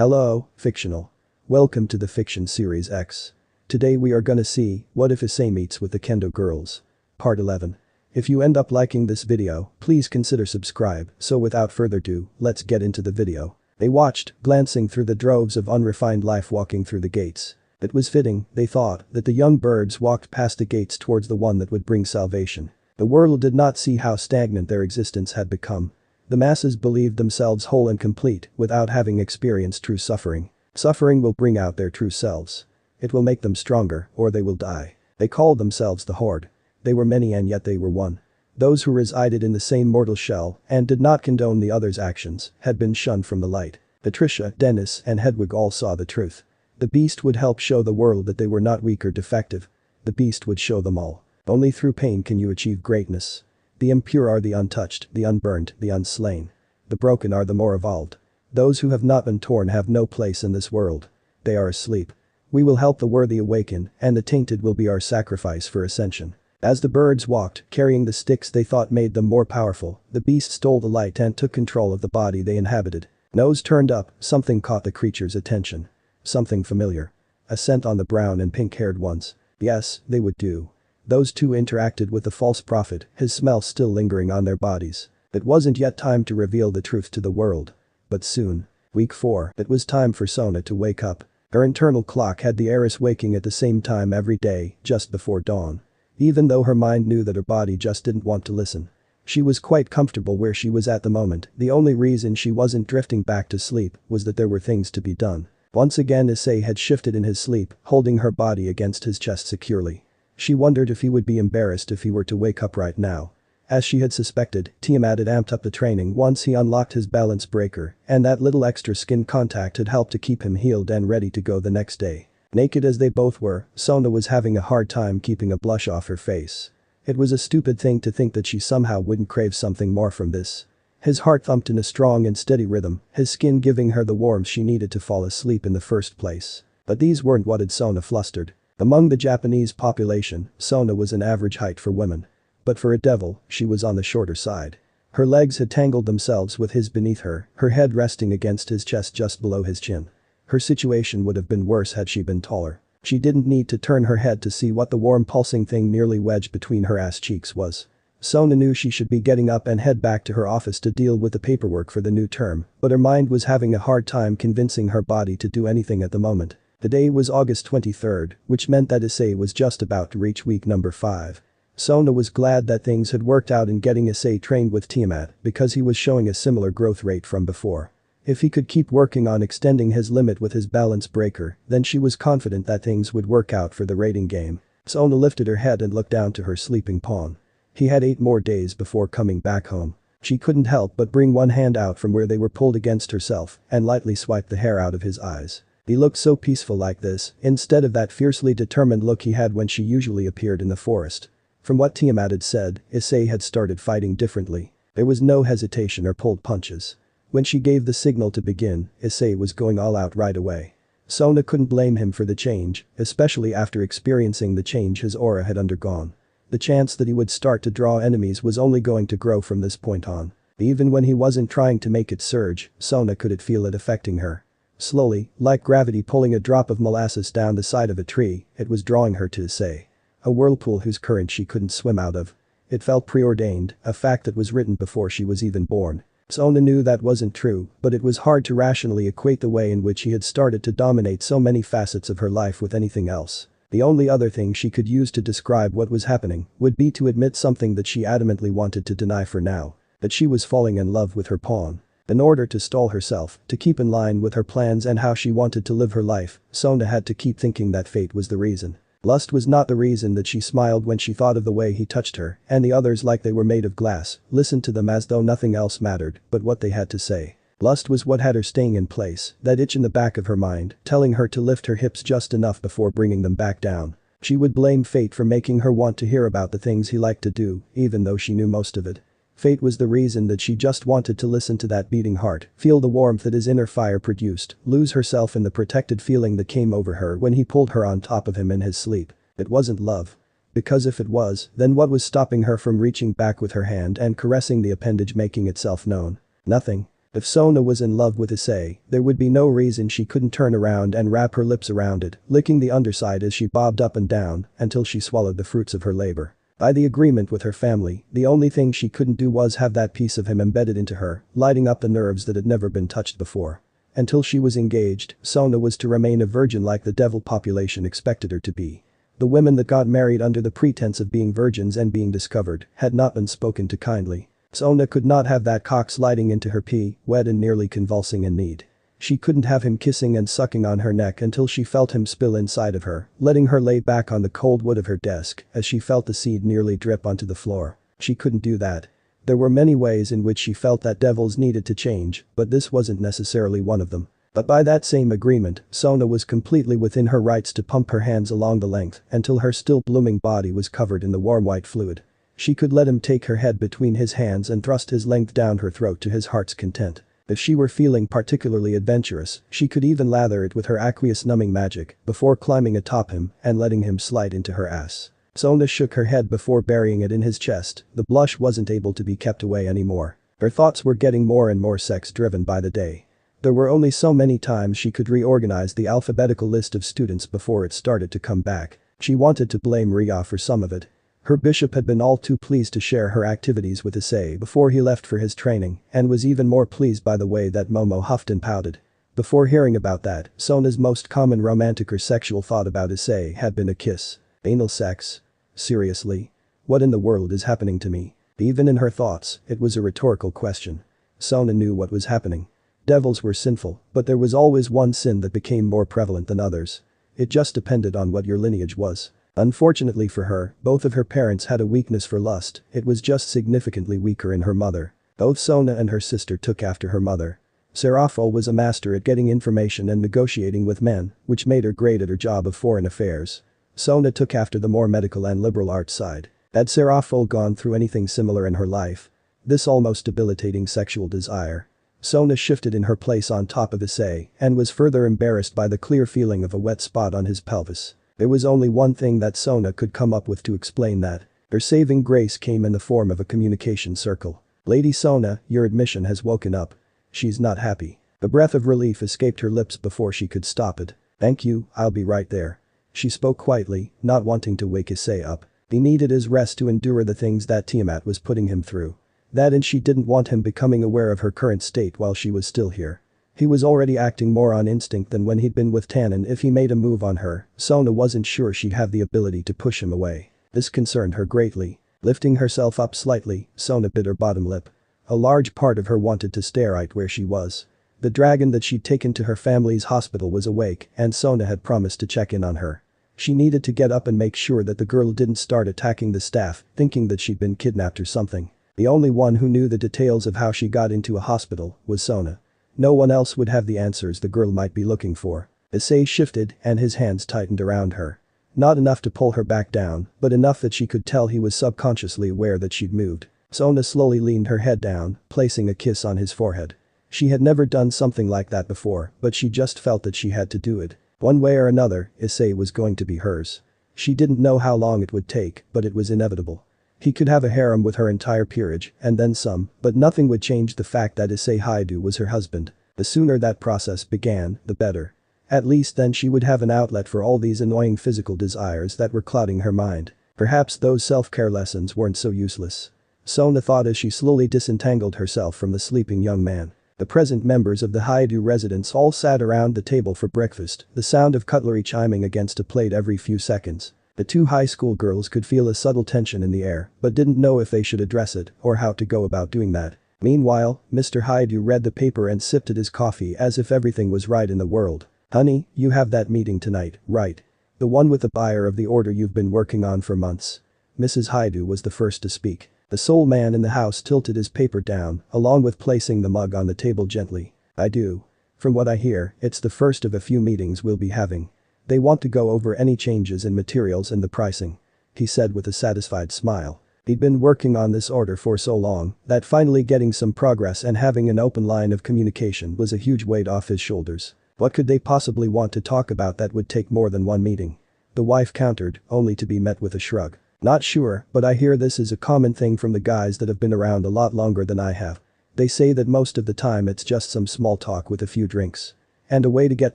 Hello, fictional. Welcome to the Fiction Series X. Today we are gonna see, what if Issei meets with the Kendo girls? Part 11. If you end up liking this video, please consider subscribe, so without further ado, let's get into the video. They watched, glancing through the droves of unrefined life walking through the gates. It was fitting, they thought, that the young birds walked past the gates towards the one that would bring salvation. The world did not see how stagnant their existence had become. The masses believed themselves whole and complete without having experienced true suffering. Suffering will bring out their true selves. It will make them stronger, or they will die. They called themselves the Horde. They were many and yet they were one. Those who resided in the same mortal shell and did not condone the other's actions had been shunned from the light. Patricia, Dennis, and Hedwig all saw the truth. The beast would help show the world that they were not weak or defective. The beast would show them all. Only through pain can you achieve greatness. The impure are the untouched, the unburned, the unslain. The broken are the more evolved. Those who have not been torn have no place in this world. They are asleep. We will help the worthy awaken, and the tainted will be our sacrifice for ascension. As the birds walked, carrying the sticks they thought made them more powerful, the beast stole the light and took control of the body they inhabited. Nose turned up, something caught the creature's attention. Something familiar. A scent on the brown and pink-haired ones. Yes, they would do. Those two interacted with the false prophet, his smell still lingering on their bodies. It wasn't yet time to reveal the truth to the world. But soon. Week 4, it was time for Sona to wake up. Her internal clock had the heiress waking at the same time every day, just before dawn. Even though her mind knew that her body just didn't want to listen. She was quite comfortable where she was at the moment. The only reason she wasn't drifting back to sleep was that there were things to be done. Once again Issei had shifted in his sleep, holding her body against his chest securely. She wondered if he would be embarrassed if he were to wake up right now. As she had suspected, Tiamat had amped up the training once he unlocked his balance breaker, and that little extra skin contact had helped to keep him healed and ready to go the next day. Naked as they both were, Sona was having a hard time keeping a blush off her face. It was a stupid thing to think that she somehow wouldn't crave something more from this. His heart thumped in a strong and steady rhythm, his skin giving her the warmth she needed to fall asleep in the first place. But these weren't what had Sona flustered. Among the Japanese population, Sona was an average height for women. But for a devil, she was on the shorter side. Her legs had tangled themselves with his beneath her head resting against his chest just below his chin. Her situation would have been worse had she been taller. She didn't need to turn her head to see what the warm pulsing thing nearly wedged between her ass cheeks was. Sona knew she should be getting up and head back to her office to deal with the paperwork for the new term, but her mind was having a hard time convincing her body to do anything at the moment. The day was August 23rd, which meant that Issei was just about to reach week number 5. Sona was glad that things had worked out in getting Issei trained with Tiamat because he was showing a similar growth rate from before. If he could keep working on extending his limit with his balance breaker, then she was confident that things would work out for the rating game. Sona lifted her head and looked down to her sleeping pawn. He had 8 more days before coming back home. She couldn't help but bring one hand out from where they were pulled against herself and lightly swipe the hair out of his eyes. He looked so peaceful like this, instead of that fiercely determined look he had when she usually appeared in the forest. From what Tiamat had said, Issei had started fighting differently. There was no hesitation or pulled punches. When she gave the signal to begin, Issei was going all out right away. Sona couldn't blame him for the change, especially after experiencing the change his aura had undergone. The chance that he would start to draw enemies was only going to grow from this point on. Even when he wasn't trying to make it surge, Sona could feel it affecting her. Slowly, like gravity pulling a drop of molasses down the side of a tree, it was drawing her to Issei. A whirlpool whose current she couldn't swim out of. It felt preordained, a fact that was written before she was even born. Sona knew that wasn't true, but it was hard to rationally equate the way in which he had started to dominate so many facets of her life with anything else. The only other thing she could use to describe what was happening would be to admit something that she adamantly wanted to deny for now. That she was falling in love with her pawn. In order to stall herself, to keep in line with her plans and how she wanted to live her life, Sona had to keep thinking that fate was the reason. Lust was not the reason that she smiled when she thought of the way he touched her, and the others like they were made of glass, listened to them as though nothing else mattered but what they had to say. Lust was what had her staying in place, that itch in the back of her mind, telling her to lift her hips just enough before bringing them back down. She would blame fate for making her want to hear about the things he liked to do, even though she knew most of it. Fate was the reason that she just wanted to listen to that beating heart, feel the warmth that his inner fire produced, lose herself in the protected feeling that came over her when he pulled her on top of him in his sleep. It wasn't love. Because if it was, then what was stopping her from reaching back with her hand and caressing the appendage making itself known? Nothing. If Sona was in love with Issei, there would be no reason she couldn't turn around and wrap her lips around it, licking the underside as she bobbed up and down until she swallowed the fruits of her labor. By the agreement with her family, the only thing she couldn't do was have that piece of him embedded into her, lighting up the nerves that had never been touched before. Until she was engaged, Sona was to remain a virgin like the devil population expected her to be. The women that got married under the pretense of being virgins and being discovered had not been spoken to kindly. Sona could not have that cock sliding into her pee, wet and nearly convulsing in need. She couldn't have him kissing and sucking on her neck until she felt him spill inside of her, letting her lay back on the cold wood of her desk as she felt the seed nearly drip onto the floor. She couldn't do that. There were many ways in which she felt that devils needed to change, but this wasn't necessarily one of them. But by that same agreement, Sona was completely within her rights to pump her hands along the length until her still blooming body was covered in the warm white fluid. She could let him take her head between his hands and thrust his length down her throat to his heart's content. If she were feeling particularly adventurous, she could even lather it with her aqueous numbing magic before climbing atop him and letting him slide into her ass. Sona shook her head before burying it in his chest. The blush wasn't able to be kept away anymore. Her thoughts were getting more and more sex-driven by the day. There were only so many times she could reorganize the alphabetical list of students before it started to come back. She wanted to blame Reya for some of it. Her bishop had been all too pleased to share her activities with Issei before he left for his training and was even more pleased by the way that Momo huffed and pouted. Before hearing about that, Sona's most common romantic or sexual thought about Issei had been a kiss. Anal sex? Seriously? What in the world is happening to me? Even in her thoughts, it was a rhetorical question. Sona knew what was happening. Devils were sinful, but there was always one sin that became more prevalent than others. It just depended on what your lineage was. Unfortunately for her, both of her parents had a weakness for lust. It was just significantly weaker in her mother. Both Sona and her sister took after her mother. Serafo was a master at getting information and negotiating with men, which made her great at her job of foreign affairs. Sona took after the more medical and liberal arts side. Had Serafo gone through anything similar in her life? This almost debilitating sexual desire. Sona shifted in her place on top of Issei and was further embarrassed by the clear feeling of a wet spot on his pelvis. There was only one thing that Sona could come up with to explain that. Her saving grace came in the form of a communication circle. "Lady Sona, your admission has woken up. She's not happy." A breath of relief escaped her lips before she could stop it. "Thank you, I'll be right there." She spoke quietly, not wanting to wake Issei up. He needed his rest to endure the things that Tiamat was putting him through. That and she didn't want him becoming aware of her current state while she was still here. He was already acting more on instinct than when he'd been with Tannen. If he made a move on her, Sona wasn't sure she'd have the ability to push him away. This concerned her greatly. Lifting herself up slightly, Sona bit her bottom lip. A large part of her wanted to stare right where she was. The dragon that she'd taken to her family's hospital was awake and Sona had promised to check in on her. She needed to get up and make sure that the girl didn't start attacking the staff, thinking that she'd been kidnapped or something. The only one who knew the details of how she got into a hospital was Sona. No one else would have the answers the girl might be looking for. Issei shifted and his hands tightened around her. Not enough to pull her back down, but enough that she could tell he was subconsciously aware that she'd moved. Sona slowly leaned her head down, placing a kiss on his forehead. She had never done something like that before, but she just felt that she had to do it. One way or another, Issei was going to be hers. She didn't know how long it would take, but it was inevitable. He could have a harem with her entire peerage, and then some, but nothing would change the fact that Issei Haidu was her husband. The sooner that process began, the better. At least then she would have an outlet for all these annoying physical desires that were clouding her mind. Perhaps those self-care lessons weren't so useless. Sona thought as she slowly disentangled herself from the sleeping young man. The present members of the Haidu residence all sat around the table for breakfast, the sound of cutlery chiming against a plate every few seconds. The two high school girls could feel a subtle tension in the air, but didn't know if they should address it or how to go about doing that. Meanwhile, Mr. Haidu read the paper and sipped at his coffee as if everything was right in the world. "Honey, you have that meeting tonight, right? The one with the buyer of the order you've been working on for months." Mrs. Haidu was the first to speak. The sole man in the house tilted his paper down, along with placing the mug on the table gently. "I do. From what I hear, it's the first of a few meetings we'll be having. They want to go over any changes in materials and the pricing," he said with a satisfied smile. He'd been working on this order for so long that finally getting some progress and having an open line of communication was a huge weight off his shoulders. What could they possibly want to talk about that would take more than one meeting? The wife countered, only to be met with a shrug. "Not sure, but I hear this is a common thing from the guys that have been around a lot longer than I have." They say that most of the time it's just some small talk with a few drinks. And a way to get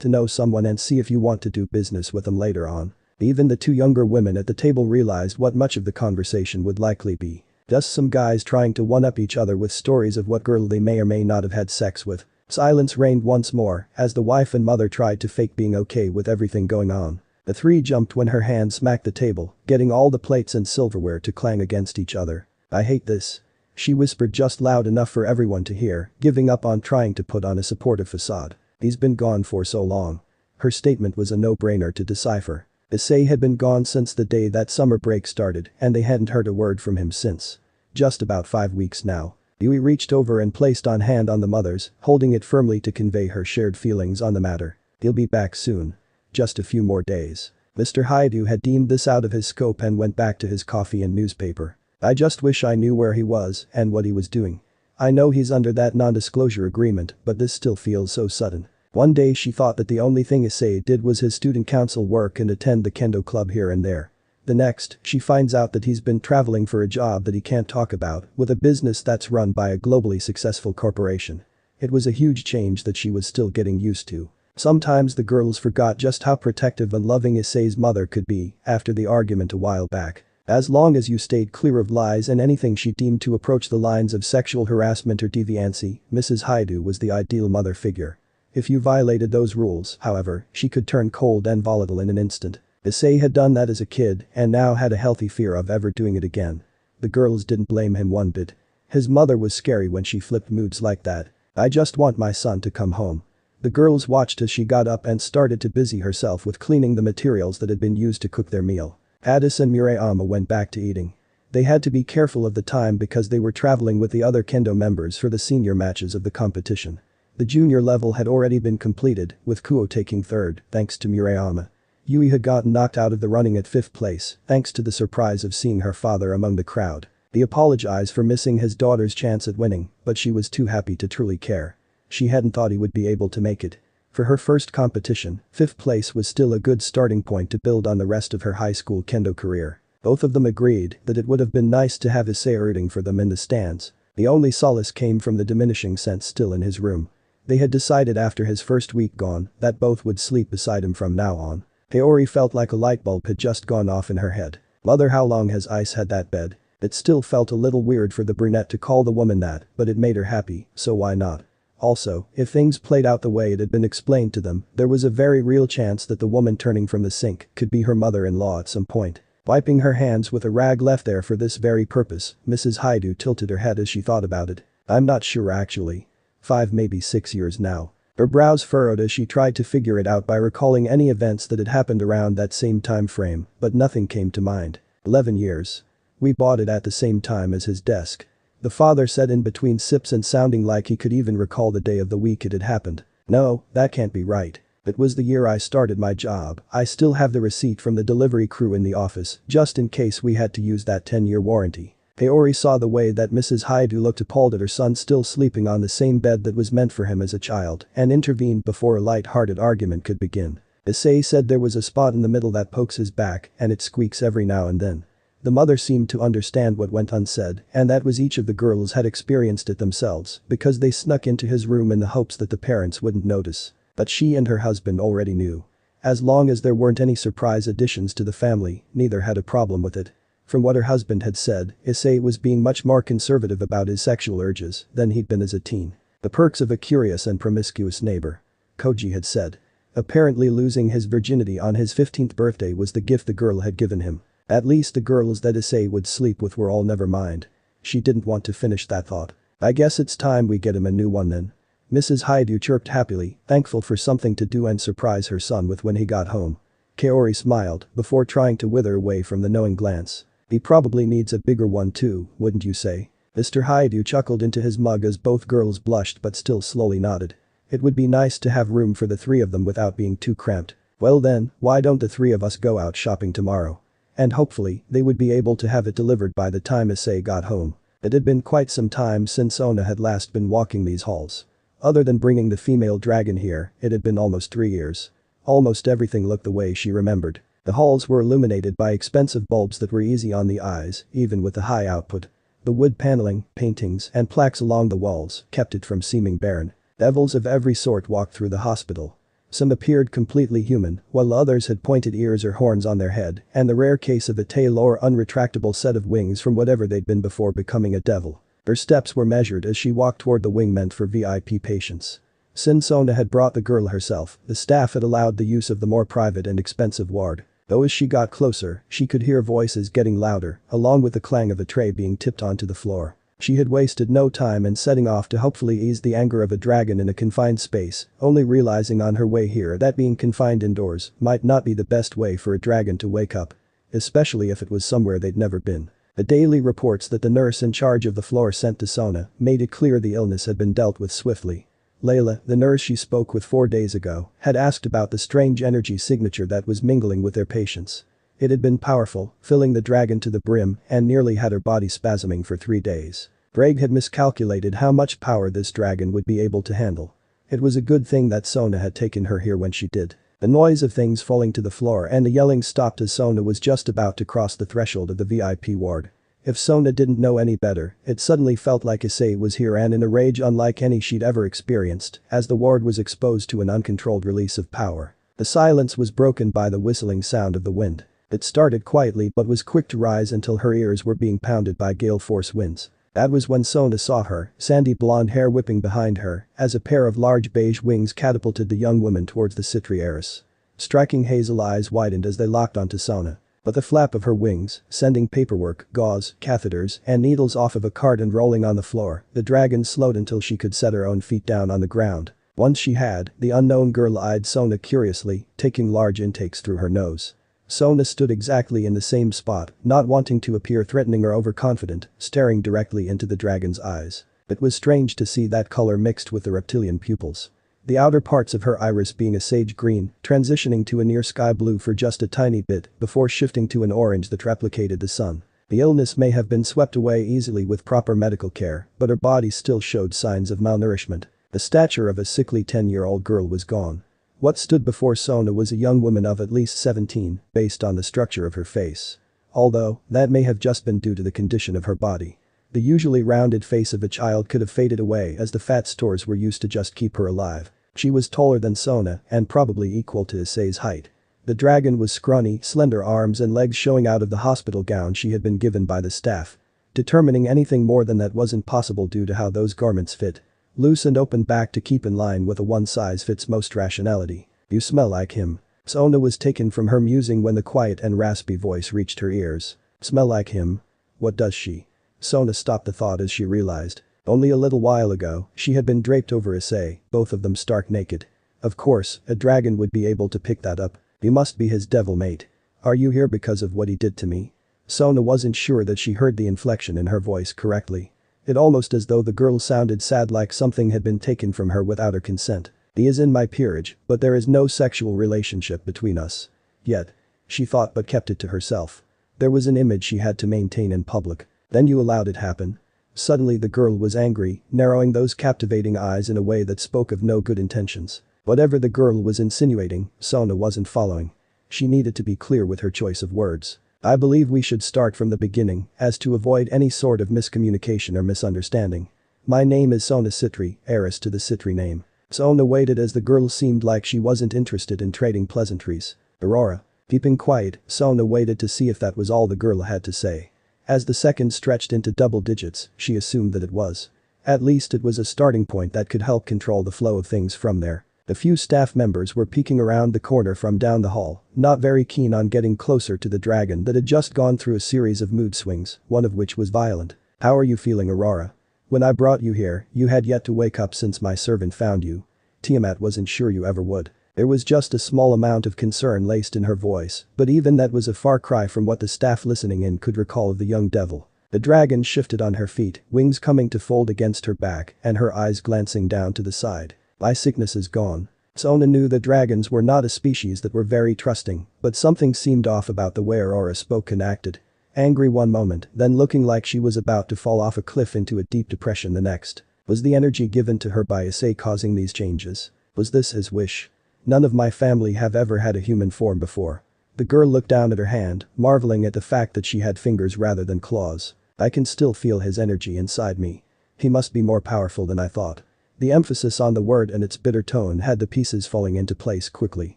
to know someone and see if you want to do business with them later on. Even the two younger women at the table realized what much of the conversation would likely be. Just some guys trying to one-up each other with stories of what girl they may or may not have had sex with. Silence reigned once more as the wife and mother tried to fake being okay with everything going on. The three jumped when her hand smacked the table, getting all the plates and silverware to clang against each other. "I hate this," she whispered just loud enough for everyone to hear, giving up on trying to put on a supportive facade. "He's been gone for so long." Her statement was a no-brainer to decipher. Issei had been gone since the day that summer break started and they hadn't heard a word from him since. Just about 5 weeks now. Yui reached over and placed on hand on the mother's, holding it firmly to convey her shared feelings on the matter. "He'll be back soon. Just a few more days." Mr. Haidu had deemed this out of his scope and went back to his coffee and newspaper. "I just wish I knew where he was and what he was doing. I know he's under that non-disclosure agreement, but this still feels so sudden." One day she thought that the only thing Issei did was his student council work and attend the kendo club here and there. The next, she finds out that he's been traveling for a job that he can't talk about with a business that's run by a globally successful corporation. It was a huge change that she was still getting used to. Sometimes the girls forgot just how protective and loving Issei's mother could be after the argument a while back. As long as you stayed clear of lies and anything she deemed to approach the lines of sexual harassment or deviancy, Mrs. Haidu was the ideal mother figure. If you violated those rules, however, she could turn cold and volatile in an instant. Issei had done that as a kid and now had a healthy fear of ever doing it again. The girls didn't blame him one bit. His mother was scary when she flipped moods like that. "I just want my son to come home." The girls watched as she got up and started to busy herself with cleaning the materials that had been used to cook their meal. Addis and Murayama went back to eating. They had to be careful of the time because they were traveling with the other kendo members for the senior matches of the competition. The junior level had already been completed, with Kuo taking third, thanks to Murayama. Yui had gotten knocked out of the running at 5th place, thanks to the surprise of seeing her father among the crowd. He apologized for missing his daughter's chance at winning, but she was too happy to truly care. She hadn't thought he would be able to make it. For her first competition, 5th place was still a good starting point to build on the rest of her high school kendo career. Both of them agreed that it would have been nice to have Issei rooting for them in the stands. The only solace came from the diminishing sense still in his room. They had decided after his first week gone that both would sleep beside him from now on. Haori felt like a light bulb had just gone off in her head. "Mother, how long has Ice had that bed?" It still felt a little weird for the brunette to call the woman that, but it made her happy, so why not? Also, if things played out the way it had been explained to them, there was a very real chance that the woman turning from the sink could be her mother-in-law at some point. Wiping her hands with a rag left there for this very purpose, Mrs. Haidu tilted her head as she thought about it. "I'm not sure actually. 5 maybe 6 years now." Her brows furrowed as she tried to figure it out by recalling any events that had happened around that same time frame, but nothing came to mind. 11 years. "We bought it at the same time as his desk," the father said in between sips and sounding like he could even recall the day of the week it had happened. "No, that can't be right. It was the year I started my job. I still have the receipt from the delivery crew in the office, just in case we had to use that 10-year warranty." Haori saw the way that Mrs. Haidu looked appalled at her son still sleeping on the same bed that was meant for him as a child and intervened before a light-hearted argument could begin. Issei said there was a spot in the middle that pokes his back and it squeaks every now and then. The mother seemed to understand what went unsaid and that was each of the girls had experienced it themselves because they snuck into his room in the hopes that the parents wouldn't notice. But she and her husband already knew. As long as there weren't any surprise additions to the family, neither had a problem with it. From what her husband had said, Issei was being much more conservative about his sexual urges than he'd been as a teen. "The perks of a curious and promiscuous neighbor," Koji had said. Apparently losing his virginity on his 15th birthday was the gift the girl had given him. At least the girls that Issei would sleep with were all never mind. She didn't want to finish that thought. "I guess it's time we get him a new one then." Mrs. Haidu chirped happily, thankful for something to do and surprise her son with when he got home. Kaori smiled before trying to wither away from the knowing glance. "He probably needs a bigger one too, wouldn't you say?" Mr. Haidu chuckled into his mug as both girls blushed but still slowly nodded. It would be nice to have room for the 3 of them without being too cramped. "Well then, why don't the 3 of us go out shopping tomorrow?" And hopefully, they would be able to have it delivered by the time Issei got home. It had been quite some time since Sona had last been walking these halls. Other than bringing the female dragon here, it had been almost 3 years. Almost everything looked the way she remembered. The halls were illuminated by expensive bulbs that were easy on the eyes, even with the high output. The wood paneling, paintings, and plaques along the walls kept it from seeming barren. Devils of every sort walked through the hospital. Some appeared completely human, while others had pointed ears or horns on their head, and the rare case of a tail or unretractable set of wings from whatever they'd been before becoming a devil. Her steps were measured as she walked toward the wing meant for VIP patients. Since Sona had brought the girl herself, the staff had allowed the use of the more private and expensive ward. Though as she got closer, she could hear voices getting louder, along with the clang of a tray being tipped onto the floor. She had wasted no time in setting off to hopefully ease the anger of a dragon in a confined space, only realizing on her way here that being confined indoors might not be the best way for a dragon to wake up. Especially if it was somewhere they'd never been. The daily reports that the nurse in charge of the floor sent to Sona made it clear the illness had been dealt with swiftly. Layla, the nurse she spoke with 4 days ago, had asked about the strange energy signature that was mingling with their patients. It had been powerful, filling the dragon to the brim and nearly had her body spasming for 3 days. Greg had miscalculated how much power this dragon would be able to handle. It was a good thing that Sona had taken her here when she did. The noise of things falling to the floor and the yelling stopped as Sona was just about to cross the threshold of the VIP ward. If Sona didn't know any better, it suddenly felt like Issei was here and in a rage unlike any she'd ever experienced, as the ward was exposed to an uncontrolled release of power. The silence was broken by the whistling sound of the wind. It started quietly but was quick to rise until her ears were being pounded by gale force winds. That was when Sona saw her, sandy blonde hair whipping behind her, as a pair of large beige wings catapulted the young woman towards the Citri heiress. Striking hazel eyes widened as they locked onto Sona. But the flap of her wings, sending paperwork, gauze, catheters, and needles off of a cart and rolling on the floor, the dragon slowed until she could set her own feet down on the ground. Once she had, the unknown girl eyed Sona curiously, taking large intakes through her nose. Sona stood exactly in the same spot, not wanting to appear threatening or overconfident, staring directly into the dragon's eyes. It was strange to see that color mixed with the reptilian pupils. The outer parts of her iris being a sage green, transitioning to a near sky blue for just a tiny bit before shifting to an orange that replicated the sun. The illness may have been swept away easily with proper medical care, but her body still showed signs of malnourishment. The stature of a sickly 10-year-old girl was gone. What stood before Sona was a young woman of at least 17, based on the structure of her face. Although, that may have just been due to the condition of her body. The usually rounded face of a child could have faded away as the fat stores were used to just keep her alive. She was taller than Sona and probably equal to Issei's height. The dragon was scrawny, slender arms and legs showing out of the hospital gown she had been given by the staff. Determining anything more than that wasn't possible due to how those garments fit. Loose and open back to keep in line with a one-size-fits-most rationality. You smell like him. Sona was taken from her musing when the quiet and raspy voice reached her ears. Smell like him? What does she? Sona stopped the thought as she realized. Only a little while ago, she had been draped over Issei, both of them stark naked. Of course, a dragon would be able to pick that up. You must be his devil mate. Are you here because of what he did to me? Sona wasn't sure that she heard the inflection in her voice correctly. It almost as though the girl sounded sad like something had been taken from her without her consent. He is in my peerage, but there is no sexual relationship between us. Yet. She thought but kept it to herself. There was an image she had to maintain in public. Then you allowed it happen? Suddenly the girl was angry, narrowing those captivating eyes in a way that spoke of no good intentions. Whatever the girl was insinuating, Sona wasn't following. She needed to be clear with her choice of words. I believe we should start from the beginning, as to avoid any sort of miscommunication or misunderstanding. My name is Sona Citri, heiress to the Citri name. Sona waited as the girl seemed like she wasn't interested in trading pleasantries. Aurora. Keeping quiet, Sona waited to see if that was all the girl had to say. As the seconds stretched into double digits, she assumed that it was. At least it was a starting point that could help control the flow of things from there. A few staff members were peeking around the corner from down the hall, not very keen on getting closer to the dragon that had just gone through a series of mood swings, one of which was violent. How are you feeling, Aurora? When I brought you here, you had yet to wake up since my servant found you. Tiamat wasn't sure you ever would. There was just a small amount of concern laced in her voice, but even that was a far cry from what the staff listening in could recall of the young devil. The dragon shifted on her feet, wings coming to fold against her back and her eyes glancing down to the side. My sickness is gone. Sona knew that dragons were not a species that were very trusting, but something seemed off about the way Aurora spoke and acted. Angry one moment, then looking like she was about to fall off a cliff into a deep depression the next. Was the energy given to her by Issei causing these changes? Was this his wish? None of my family have ever had a human form before. The girl looked down at her hand, marveling at the fact that she had fingers rather than claws. I can still feel his energy inside me. He must be more powerful than I thought. The emphasis on the word and its bitter tone had the pieces falling into place quickly.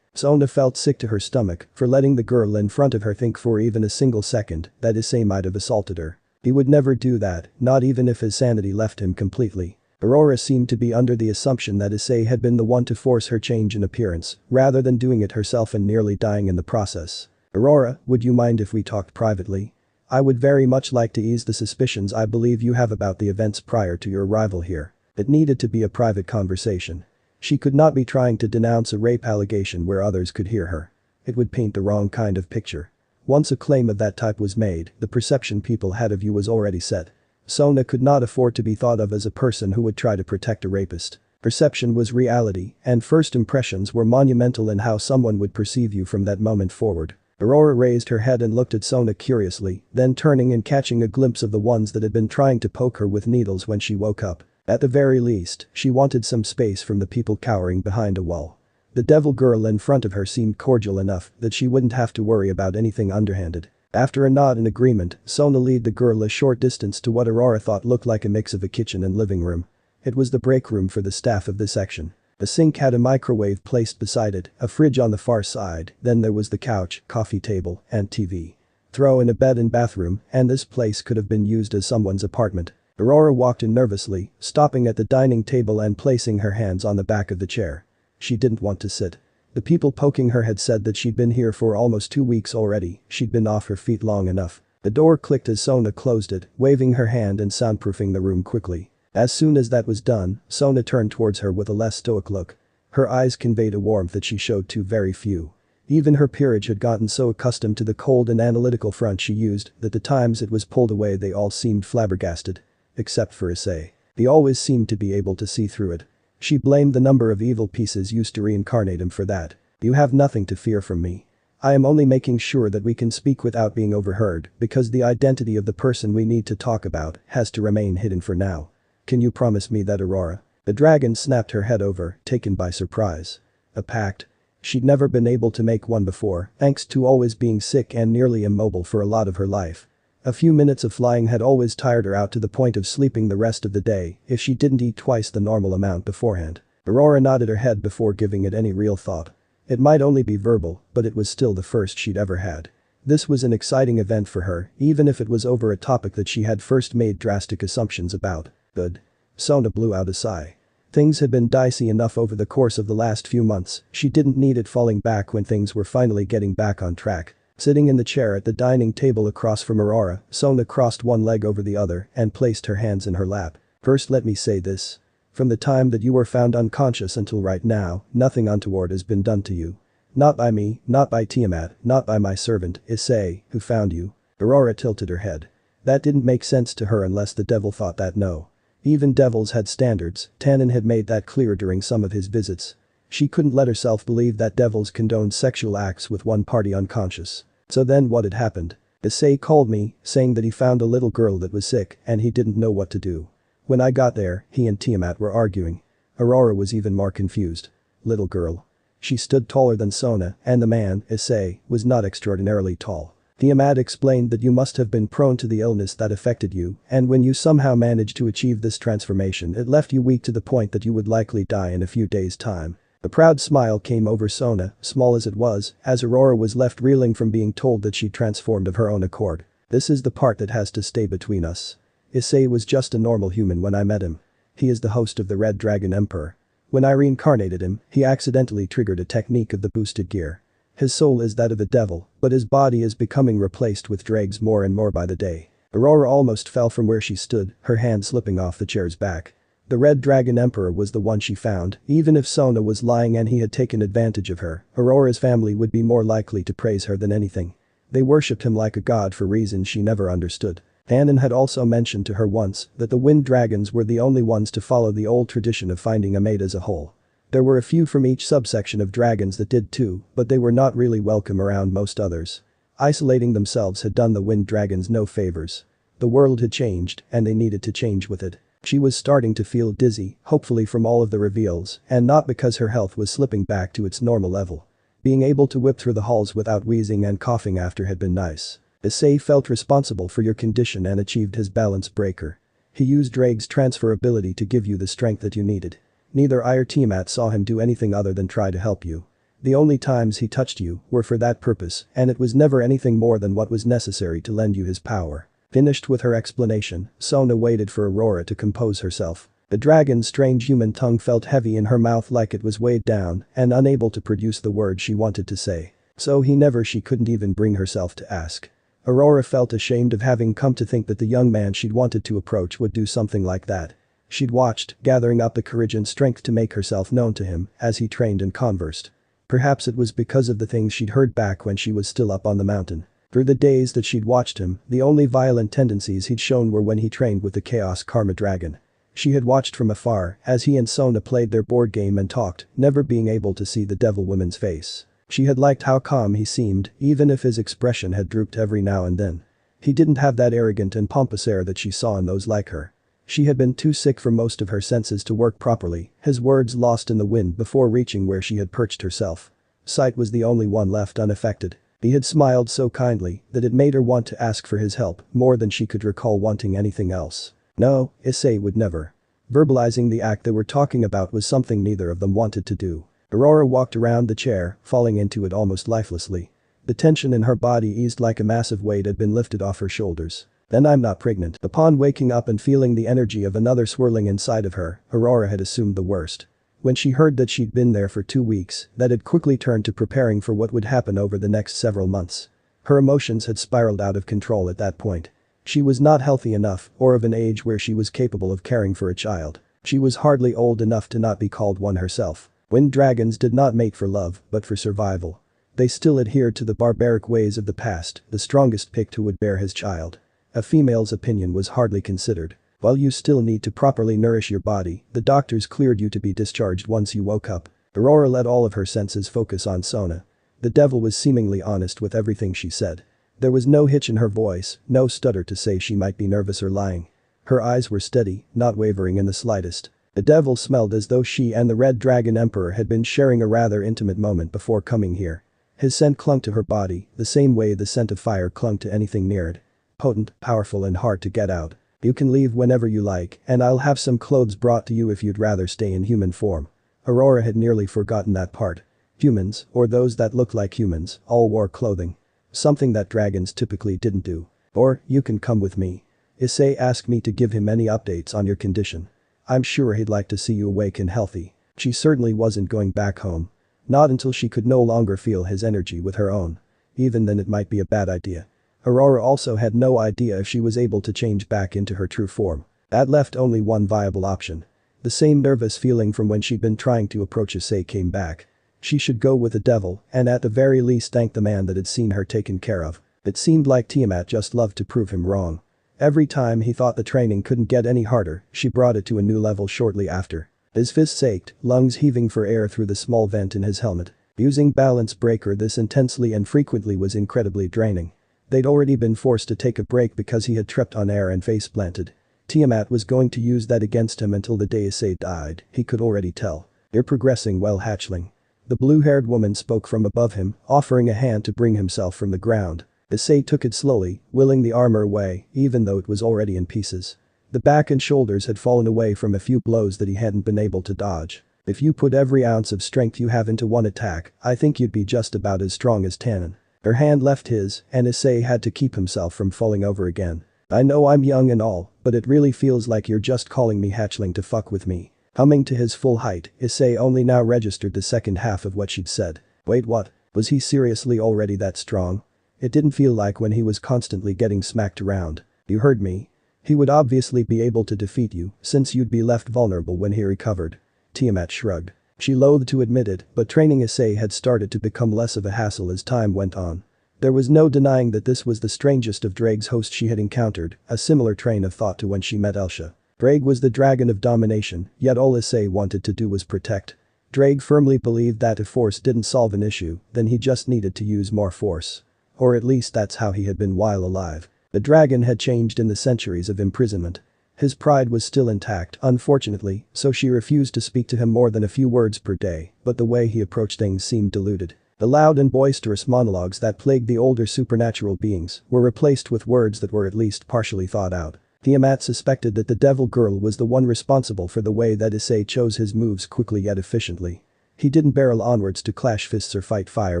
Sona felt sick to her stomach for letting the girl in front of her think for even a single second that Issei might have assaulted her. He would never do that, not even if his sanity left him completely. Aurora seemed to be under the assumption that Issei had been the one to force her change in appearance, rather than doing it herself and nearly dying in the process. "Aurora, would you mind if we talked privately? I would very much like to ease the suspicions I believe you have about the events prior to your arrival here." It needed to be a private conversation. She could not be trying to denounce a rape allegation where others could hear her. It would paint the wrong kind of picture. Once a claim of that type was made, the perception people had of you was already set. Sona could not afford to be thought of as a person who would try to protect a rapist. Perception was reality, and first impressions were monumental in how someone would perceive you from that moment forward. Aurora raised her head and looked at Sona curiously, then turning and catching a glimpse of the ones that had been trying to poke her with needles when she woke up. At the very least, she wanted some space from the people cowering behind a wall. The devil girl in front of her seemed cordial enough that she wouldn't have to worry about anything underhanded. After a nod in agreement, Sona led the girl a short distance to what Aurora thought looked like a mix of a kitchen and living room. It was the break room for the staff of this section. The sink had a microwave placed beside it, a fridge on the far side, then there was the couch, coffee table, and TV. Throw in a bed and bathroom, and this place could have been used as someone's apartment. Aurora walked in nervously, stopping at the dining table and placing her hands on the back of the chair. She didn't want to sit. The people poking her had said that she'd been here for almost 2 weeks already, she'd been off her feet long enough. The door clicked as Sona closed it, waving her hand and soundproofing the room quickly. As soon as that was done, Sona turned towards her with a less stoic look. Her eyes conveyed a warmth that she showed to very few. Even her peerage had gotten so accustomed to the cold and analytical front she used that the times it was pulled away they all seemed flabbergasted. Except for Issei. He always seemed to be able to see through it. She blamed the number of evil pieces used to reincarnate him for that. "You have nothing to fear from me. I am only making sure that we can speak without being overheard because the identity of the person we need to talk about has to remain hidden for now. Can you promise me that, Aurora?" The dragon snapped her head over, taken by surprise. A pact? She'd never been able to make one before, thanks to always being sick and nearly immobile for a lot of her life. A few minutes of flying had always tired her out to the point of sleeping the rest of the day if she didn't eat twice the normal amount beforehand. Aurora nodded her head before giving it any real thought. It might only be verbal, but it was still the first she'd ever had. This was an exciting event for her, even if it was over a topic that she had first made drastic assumptions about. Good. Sona blew out a sigh. Things had been dicey enough over the course of the last few months, she didn't need it falling back when things were finally getting back on track. Sitting in the chair at the dining table across from Aurora, Sona crossed one leg over the other and placed her hands in her lap. "First let me say this. From the time that you were found unconscious until right now, nothing untoward has been done to you. Not by me, not by Tiamat, not by my servant, Issei, who found you." Aurora tilted her head. That didn't make sense to her unless the devil thought that. No. Even devils had standards, Tannen had made that clear during some of his visits. She couldn't let herself believe that devils condoned sexual acts with one party unconscious. So then what had happened? Issei called me, saying that he found a little girl that was sick and he didn't know what to do. When I got there, he and Tiamat were arguing. Aurora was even more confused. Little girl. She stood taller than Sona, and the man, Issei, was not extraordinarily tall. Tiamat explained that you must have been prone to the illness that affected you, and when you somehow managed to achieve this transformation it left you weak to the point that you would likely die in a few days' time. A proud smile came over Sona, small as it was, as Aurora was left reeling from being told that she'd transformed of her own accord. "This is the part that has to stay between us. Issei was just a normal human when I met him. He is the host of the Red Dragon Emperor. When I reincarnated him, he accidentally triggered a technique of the boosted gear. His soul is that of a devil, but his body is becoming replaced with dregs more and more by the day." Aurora almost fell from where she stood, her hand slipping off the chair's back. The Red Dragon Emperor was the one she found. Even if Sona was lying and he had taken advantage of her, Aurora's family would be more likely to praise her than anything. They worshipped him like a god for reasons she never understood. Tannen had also mentioned to her once that the wind dragons were the only ones to follow the old tradition of finding a mate as a whole. There were a few from each subsection of dragons that did too, but they were not really welcome around most others. Isolating themselves had done the wind dragons no favors. The world had changed, and they needed to change with it. She was starting to feel dizzy, hopefully from all of the reveals, and not because her health was slipping back to its normal level. Being able to whip through the halls without wheezing and coughing after had been nice. Issei felt responsible for your condition and achieved his balance breaker. He used Drake's transfer ability to give you the strength that you needed. Neither I or Tiamat saw him do anything other than try to help you. The only times he touched you were for that purpose, and it was never anything more than what was necessary to lend you his power. Finished with her explanation, Sona waited for Aurora to compose herself. The dragon's strange human tongue felt heavy in her mouth like it was weighed down and unable to produce the words she wanted to say. So she couldn't even bring herself to ask. Aurora felt ashamed of having come to think that the young man she'd wanted to approach would do something like that. She'd watched, gathering up the courage and strength to make herself known to him as he trained and conversed. Perhaps it was because of the things she'd heard back when she was still up on the mountain. Through the days that she'd watched him, the only violent tendencies he'd shown were when he trained with the Chaos Karma Dragon. She had watched from afar as he and Sona played their board game and talked, never being able to see the devil woman's face. She had liked how calm he seemed, even if his expression had drooped every now and then. He didn't have that arrogant and pompous air that she saw in those like her. She had been too sick for most of her senses to work properly, his words lost in the wind before reaching where she had perched herself. Sight was the only one left unaffected. He had smiled so kindly that it made her want to ask for his help more than she could recall wanting anything else. No, Issei would never. Verbalizing the act they were talking about was something neither of them wanted to do. Aurora walked around the chair, falling into it almost lifelessly. The tension in her body eased like a massive weight had been lifted off her shoulders. Then I'm not pregnant. Upon waking up and feeling the energy of another swirling inside of her, Aurora had assumed the worst. When she heard that she'd been there for 2 weeks, that had quickly turned to preparing for what would happen over the next several months. Her emotions had spiraled out of control at that point. She was not healthy enough or of an age where she was capable of caring for a child. She was hardly old enough to not be called one herself. Wind dragons did not mate for love, but for survival. They still adhered to the barbaric ways of the past, the strongest picked who would bear his child. A female's opinion was hardly considered. While you still need to properly nourish your body, the doctors cleared you to be discharged once you woke up. Aurora let all of her senses focus on Sona. The devil was seemingly honest with everything she said. There was no hitch in her voice, no stutter to say she might be nervous or lying. Her eyes were steady, not wavering in the slightest. The devil smelled as though she and the Red Dragon Emperor had been sharing a rather intimate moment before coming here. His scent clung to her body, the same way the scent of fire clung to anything near it. Potent, powerful and hard to get out. You can leave whenever you like, and I'll have some clothes brought to you if you'd rather stay in human form. Aurora had nearly forgotten that part. Humans, or those that looked like humans, all wore clothing. Something that dragons typically didn't do. Or, you can come with me. Issei asked me to give him any updates on your condition. I'm sure he'd like to see you awake and healthy. She certainly wasn't going back home. Not until she could no longer feel his energy with her own. Even then it might be a bad idea. Aurora also had no idea if she was able to change back into her true form. That left only one viable option. The same nervous feeling from when she'd been trying to approach Issei came back. She should go with the devil and at the very least thank the man that had seen her taken care of. It seemed like Tiamat just loved to prove him wrong. Every time he thought the training couldn't get any harder, she brought it to a new level shortly after. His fists ached, lungs heaving for air through the small vent in his helmet. Using balance breaker this intensely and frequently was incredibly draining. They'd already been forced to take a break because he had tripped on air and face planted. Tiamat was going to use that against him until the day Issei died, he could already tell. You're progressing well, hatchling. The blue-haired woman spoke from above him, offering a hand to bring himself from the ground. Issei took it slowly, willing the armor away, even though it was already in pieces. The back and shoulders had fallen away from a few blows that he hadn't been able to dodge. If you put every ounce of strength you have into one attack, I think you'd be just about as strong as Tannen. Her hand left his, and Issei had to keep himself from falling over again. I know I'm young and all, but it really feels like you're just calling me hatchling to fuck with me. Coming to his full height, Issei only now registered the second half of what she'd said. Wait, what? Was he seriously already that strong? It didn't feel like when he was constantly getting smacked around. You heard me. He would obviously be able to defeat you, since you'd be left vulnerable when he recovered. Tiamat shrugged. She loathed to admit it, but training Issei had started to become less of a hassle as time went on. There was no denying that this was the strangest of Drake's hosts she had encountered, a similar train of thought to when she met Elsha. Drake was the dragon of domination, yet all Issei wanted to do was protect. Drake firmly believed that if force didn't solve an issue, then he just needed to use more force. Or at least that's how he had been while alive. The dragon had changed in the centuries of imprisonment. His pride was still intact, unfortunately, so she refused to speak to him more than a few words per day, but the way he approached things seemed deluded. The loud and boisterous monologues that plagued the older supernatural beings were replaced with words that were at least partially thought out. Tiamat suspected that the devil girl was the one responsible for the way that Issei chose his moves quickly yet efficiently. He didn't barrel onwards to clash fists or fight fire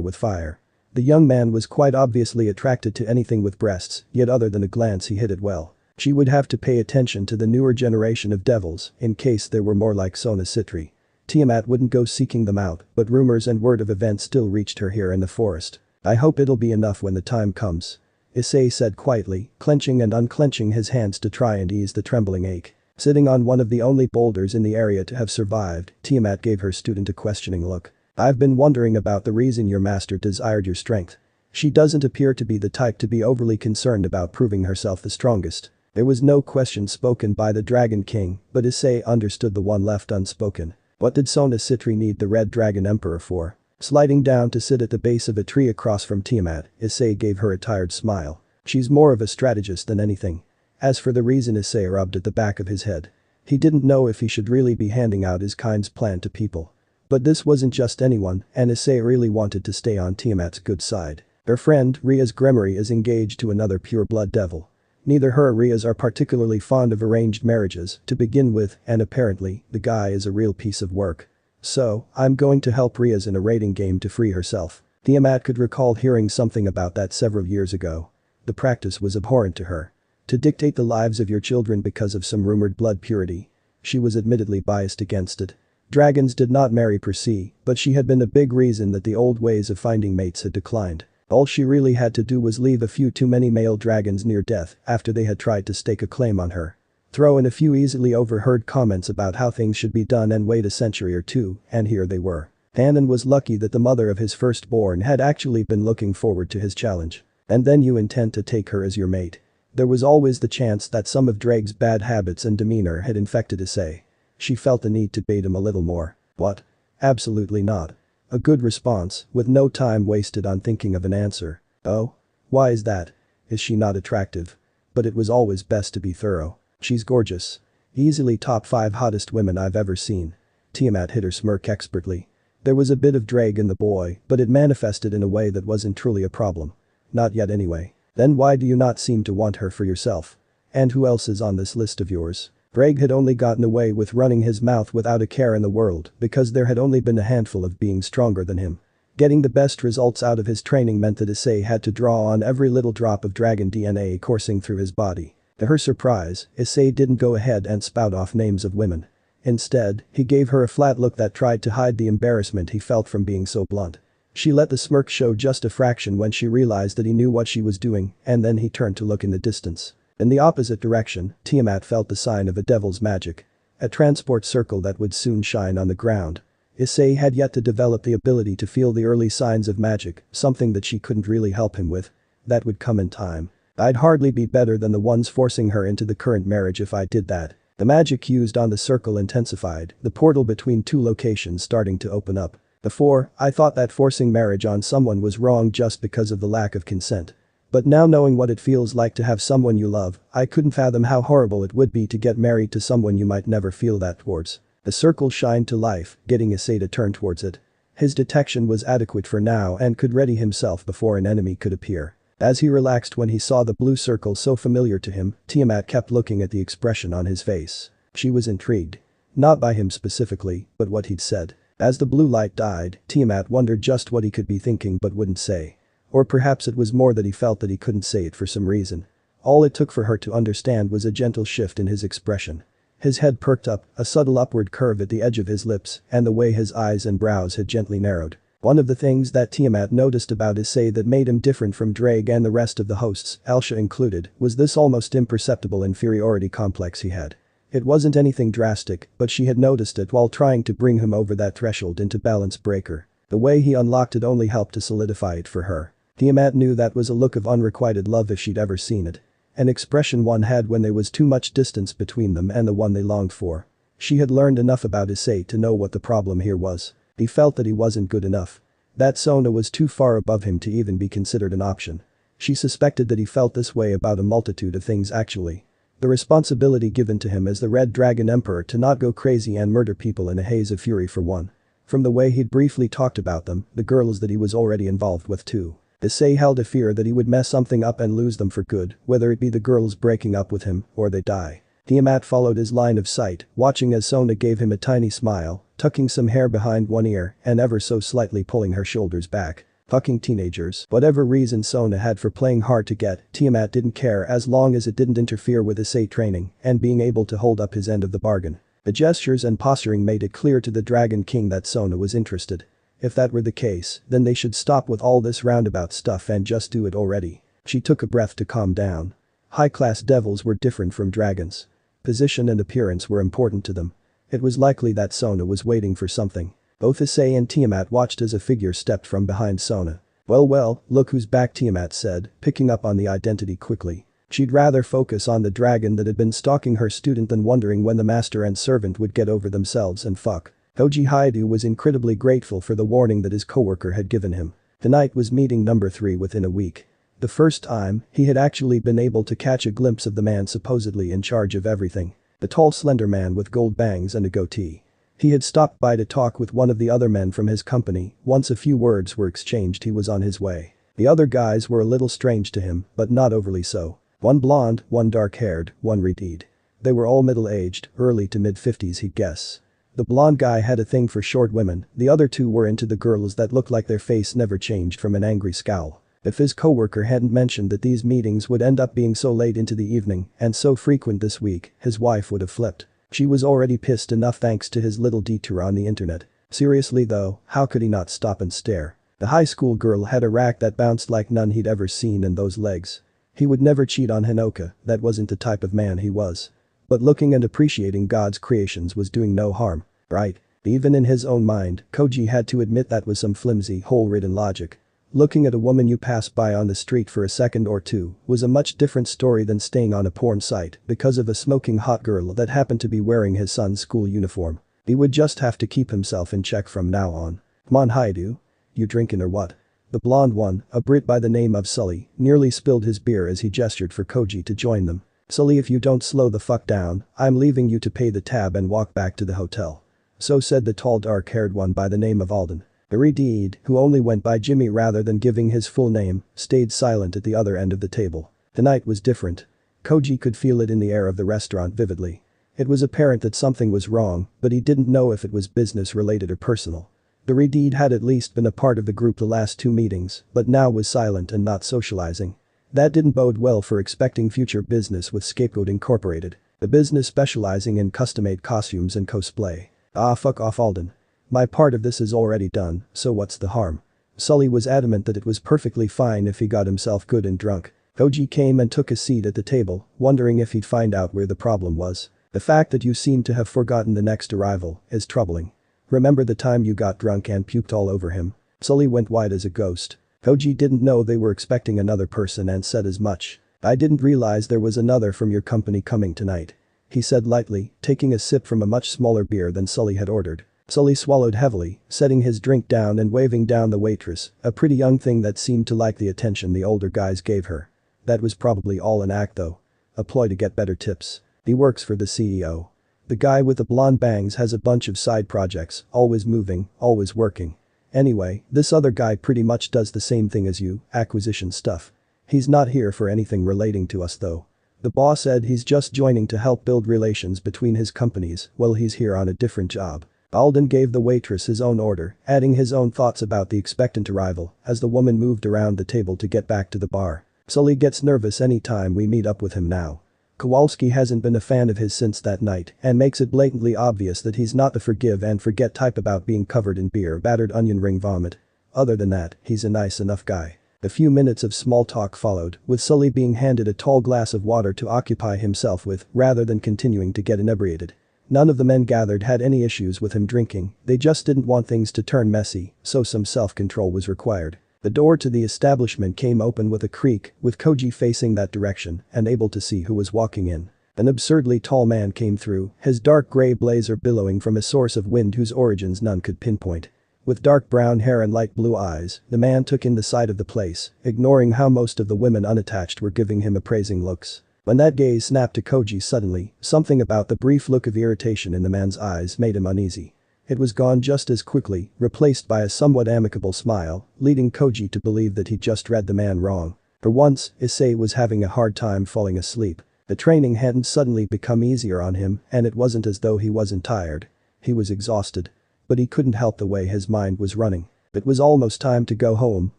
with fire. The young man was quite obviously attracted to anything with breasts, yet other than a glance he hid it well. She would have to pay attention to the newer generation of devils in case they were more like Sona Citri. Tiamat wouldn't go seeking them out, but rumors and word of events still reached her here in the forest. I hope it'll be enough when the time comes. Issei said quietly, clenching and unclenching his hands to try and ease the trembling ache. Sitting on one of the only boulders in the area to have survived, Tiamat gave her student a questioning look. I've been wondering about the reason your master desired your strength. She doesn't appear to be the type to be overly concerned about proving herself the strongest. There was no question spoken by the Dragon King, but Issei understood the one left unspoken. What did Sona Citri need the Red Dragon Emperor for? Sliding down to sit at the base of a tree across from Tiamat, Issei gave her a tired smile. She's more of a strategist than anything. As for the reason, Issei rubbed at the back of his head. He didn't know if he should really be handing out his kind's plan to people. But this wasn't just anyone, and Issei really wanted to stay on Tiamat's good side. Her friend, Reya's Gremory, is engaged to another pure-blood devil. Neither her or Reya's are particularly fond of arranged marriages to begin with, and apparently, the guy is a real piece of work. So, I'm going to help Reya's in a raiding game to free herself. Tiamat could recall hearing something about that several years ago. The practice was abhorrent to her. To dictate the lives of your children because of some rumored blood purity. She was admittedly biased against it. Dragons did not marry per se, but she had been a big reason that the old ways of finding mates had declined. All she really had to do was leave a few too many male dragons near death after they had tried to stake a claim on her. Throw in a few easily overheard comments about how things should be done and wait a century or two, and here they were. Hanan was lucky that the mother of his firstborn had actually been looking forward to his challenge. And then you intend to take her as your mate. There was always the chance that some of Drake's bad habits and demeanor had infected Issei. She felt the need to bait him a little more. What? Absolutely not. A good response, with no time wasted on thinking of an answer. Oh? Why is that? Is she not attractive? But it was always best to be thorough. She's gorgeous. Easily top 5 hottest women I've ever seen. Tiamat hid her smirk expertly. There was a bit of drag in the boy, but it manifested in a way that wasn't truly a problem. Not yet anyway. Then why do you not seem to want her for yourself? And who else is on this list of yours? Greg had only gotten away with running his mouth without a care in the world because there had only been a handful of beings stronger than him. Getting the best results out of his training meant that Issei had to draw on every little drop of dragon DNA coursing through his body. To her surprise, Issei didn't go ahead and spout off names of women. Instead, he gave her a flat look that tried to hide the embarrassment he felt from being so blunt. She let the smirk show just a fraction when she realized that he knew what she was doing, and then he turned to look in the distance. In the opposite direction, Tiamat felt the sign of a devil's magic. A transport circle that would soon shine on the ground. Issei had yet to develop the ability to feel the early signs of magic, something that she couldn't really help him with. That would come in time. I'd hardly be better than the ones forcing her into the current marriage if I did that. The magic used on the circle intensified, the portal between two locations starting to open up. Before, I thought that forcing marriage on someone was wrong just because of the lack of consent. But now knowing what it feels like to have someone you love, I couldn't fathom how horrible it would be to get married to someone you might never feel that towards. The circle shined to life, getting Issei to turn towards it. His detection was adequate for now and could ready himself before an enemy could appear. As he relaxed when he saw the blue circle so familiar to him, Tiamat kept looking at the expression on his face. She was intrigued. Not by him specifically, but what he'd said. As the blue light died, Tiamat wondered just what he could be thinking but wouldn't say. Or perhaps it was more that he felt that he couldn't say it for some reason. All it took for her to understand was a gentle shift in his expression. His head perked up, a subtle upward curve at the edge of his lips, and the way his eyes and brows had gently narrowed. One of the things that Tiamat noticed about Issei that made him different from Drake and the rest of the hosts, Alsha included, was this almost imperceptible inferiority complex he had. It wasn't anything drastic, but she had noticed it while trying to bring him over that threshold into balance breaker. The way he unlocked it only helped to solidify it for her. Tiamat knew that was a look of unrequited love if she'd ever seen it. An expression one had when there was too much distance between them and the one they longed for. She had learned enough about Issei to know what the problem here was. He felt that he wasn't good enough. That Sona was too far above him to even be considered an option. She suspected that he felt this way about a multitude of things actually. The responsibility given to him as the Red Dragon Emperor to not go crazy and murder people in a haze of fury for one. From the way he'd briefly talked about them, the girls that he was already involved with too. Issei held a fear that he would mess something up and lose them for good, whether it be the girls breaking up with him or they die. Tiamat followed his line of sight, watching as Sona gave him a tiny smile, tucking some hair behind one ear and ever so slightly pulling her shoulders back. Fucking teenagers. Whatever reason Sona had for playing hard to get, Tiamat didn't care as long as it didn't interfere with Issei training and being able to hold up his end of the bargain. The gestures and posturing made it clear to the Dragon King that Sona was interested. If that were the case, then they should stop with all this roundabout stuff and just do it already. She took a breath to calm down. High-class devils were different from dragons. Position and appearance were important to them. It was likely that Sona was waiting for something. Both Issei and Tiamat watched as a figure stepped from behind Sona. Well, look who's back, Tiamat said, picking up on the identity quickly. She'd rather focus on the dragon that had been stalking her student than wondering when the master and servant would get over themselves and fuck. Koji Haidu was incredibly grateful for the warning that his coworker had given him. Tonight was meeting number 3 within a week. The first time, he had actually been able to catch a glimpse of the man supposedly in charge of everything. The tall slender man with gold bangs and a goatee. He had stopped by to talk with one of the other men from his company. Once a few words were exchanged, he was on his way. The other guys were a little strange to him, but not overly so. One blonde, one dark-haired, one red-eyed. They were all middle-aged, early to mid-50s he'd guess. The blonde guy had a thing for short women, the other two were into the girls that looked like their face never changed from an angry scowl. If his coworker hadn't mentioned that these meetings would end up being so late into the evening and so frequent this week, his wife would have flipped. She was already pissed enough thanks to his little detour on the internet. Seriously though, how could he not stop and stare? The high school girl had a rack that bounced like none he'd ever seen, and those legs. He would never cheat on Hinoka, that wasn't the type of man he was. But looking and appreciating God's creations was doing no harm, right? Even in his own mind, Koji had to admit that was some flimsy, hole-ridden logic. Looking at a woman you pass by on the street for a second or two was a much different story than staying on a porn site because of a smoking hot girl that happened to be wearing his son's school uniform. He would just have to keep himself in check from now on. Come on, Haidu. You drinking or what? The blonde one, a Brit by the name of Sully, nearly spilled his beer as he gestured for Koji to join them. Sully, if you don't slow the fuck down, I'm leaving you to pay the tab and walk back to the hotel. So said the tall dark-haired one by the name of Alden. The red-eyed, who only went by Jimmy rather than giving his full name, stayed silent at the other end of the table. The night was different. Koji could feel it in the air of the restaurant vividly. It was apparent that something was wrong, but he didn't know if it was business-related or personal. The red-eyed had at least been a part of the group the last 2 meetings, but now was silent and not socializing. That didn't bode well for expecting future business with Scapegoat Incorporated, the business specializing in custom-made costumes and cosplay. Ah, fuck off, Alden. My part of this is already done, so what's the harm? Sully was adamant that it was perfectly fine if he got himself good and drunk. Koji came and took a seat at the table, wondering if he'd find out where the problem was. The fact that you seem to have forgotten the next arrival is troubling. Remember the time you got drunk and puked all over him? Sully went white as a ghost. Koji didn't know they were expecting another person and said as much. I didn't realize there was another from your company coming tonight. He said lightly, taking a sip from a much smaller beer than Sully had ordered. Sully swallowed heavily, setting his drink down and waving down the waitress, a pretty young thing that seemed to like the attention the older guys gave her. That was probably all an act though. A ploy to get better tips. He works for the CEO. The guy with the blonde bangs has a bunch of side projects, always moving, always working. Anyway, this other guy pretty much does the same thing as you, acquisition stuff. He's not here for anything relating to us though. The boss said he's just joining to help build relations between his companies while he's here on a different job. Alden gave the waitress his own order, adding his own thoughts about the expectant arrival as the woman moved around the table to get back to the bar. Sully gets nervous anytime we meet up with him now. Kowalski hasn't been a fan of his since that night and makes it blatantly obvious that he's not the forgive and forget type about being covered in beer battered onion ring vomit. Other than that, he's a nice enough guy. A few minutes of small talk followed, with Sully being handed a tall glass of water to occupy himself with rather than continuing to get inebriated. None of the men gathered had any issues with him drinking, they just didn't want things to turn messy, so some self-control was required. The door to the establishment came open with a creak, with Koji facing that direction and able to see who was walking in. An absurdly tall man came through, his dark gray blazer billowing from a source of wind whose origins none could pinpoint. With dark brown hair and light blue eyes, the man took in the sight of the place, ignoring how most of the women unattached were giving him appraising looks. When that gaze snapped to Koji suddenly, something about the brief look of irritation in the man's eyes made him uneasy. It was gone just as quickly, replaced by a somewhat amicable smile, leading Koji to believe that he'd just read the man wrong. For once, Issei was having a hard time falling asleep. The training hadn't suddenly become easier on him, and it wasn't as though he wasn't tired. He was exhausted. But he couldn't help the way his mind was running. It was almost time to go home,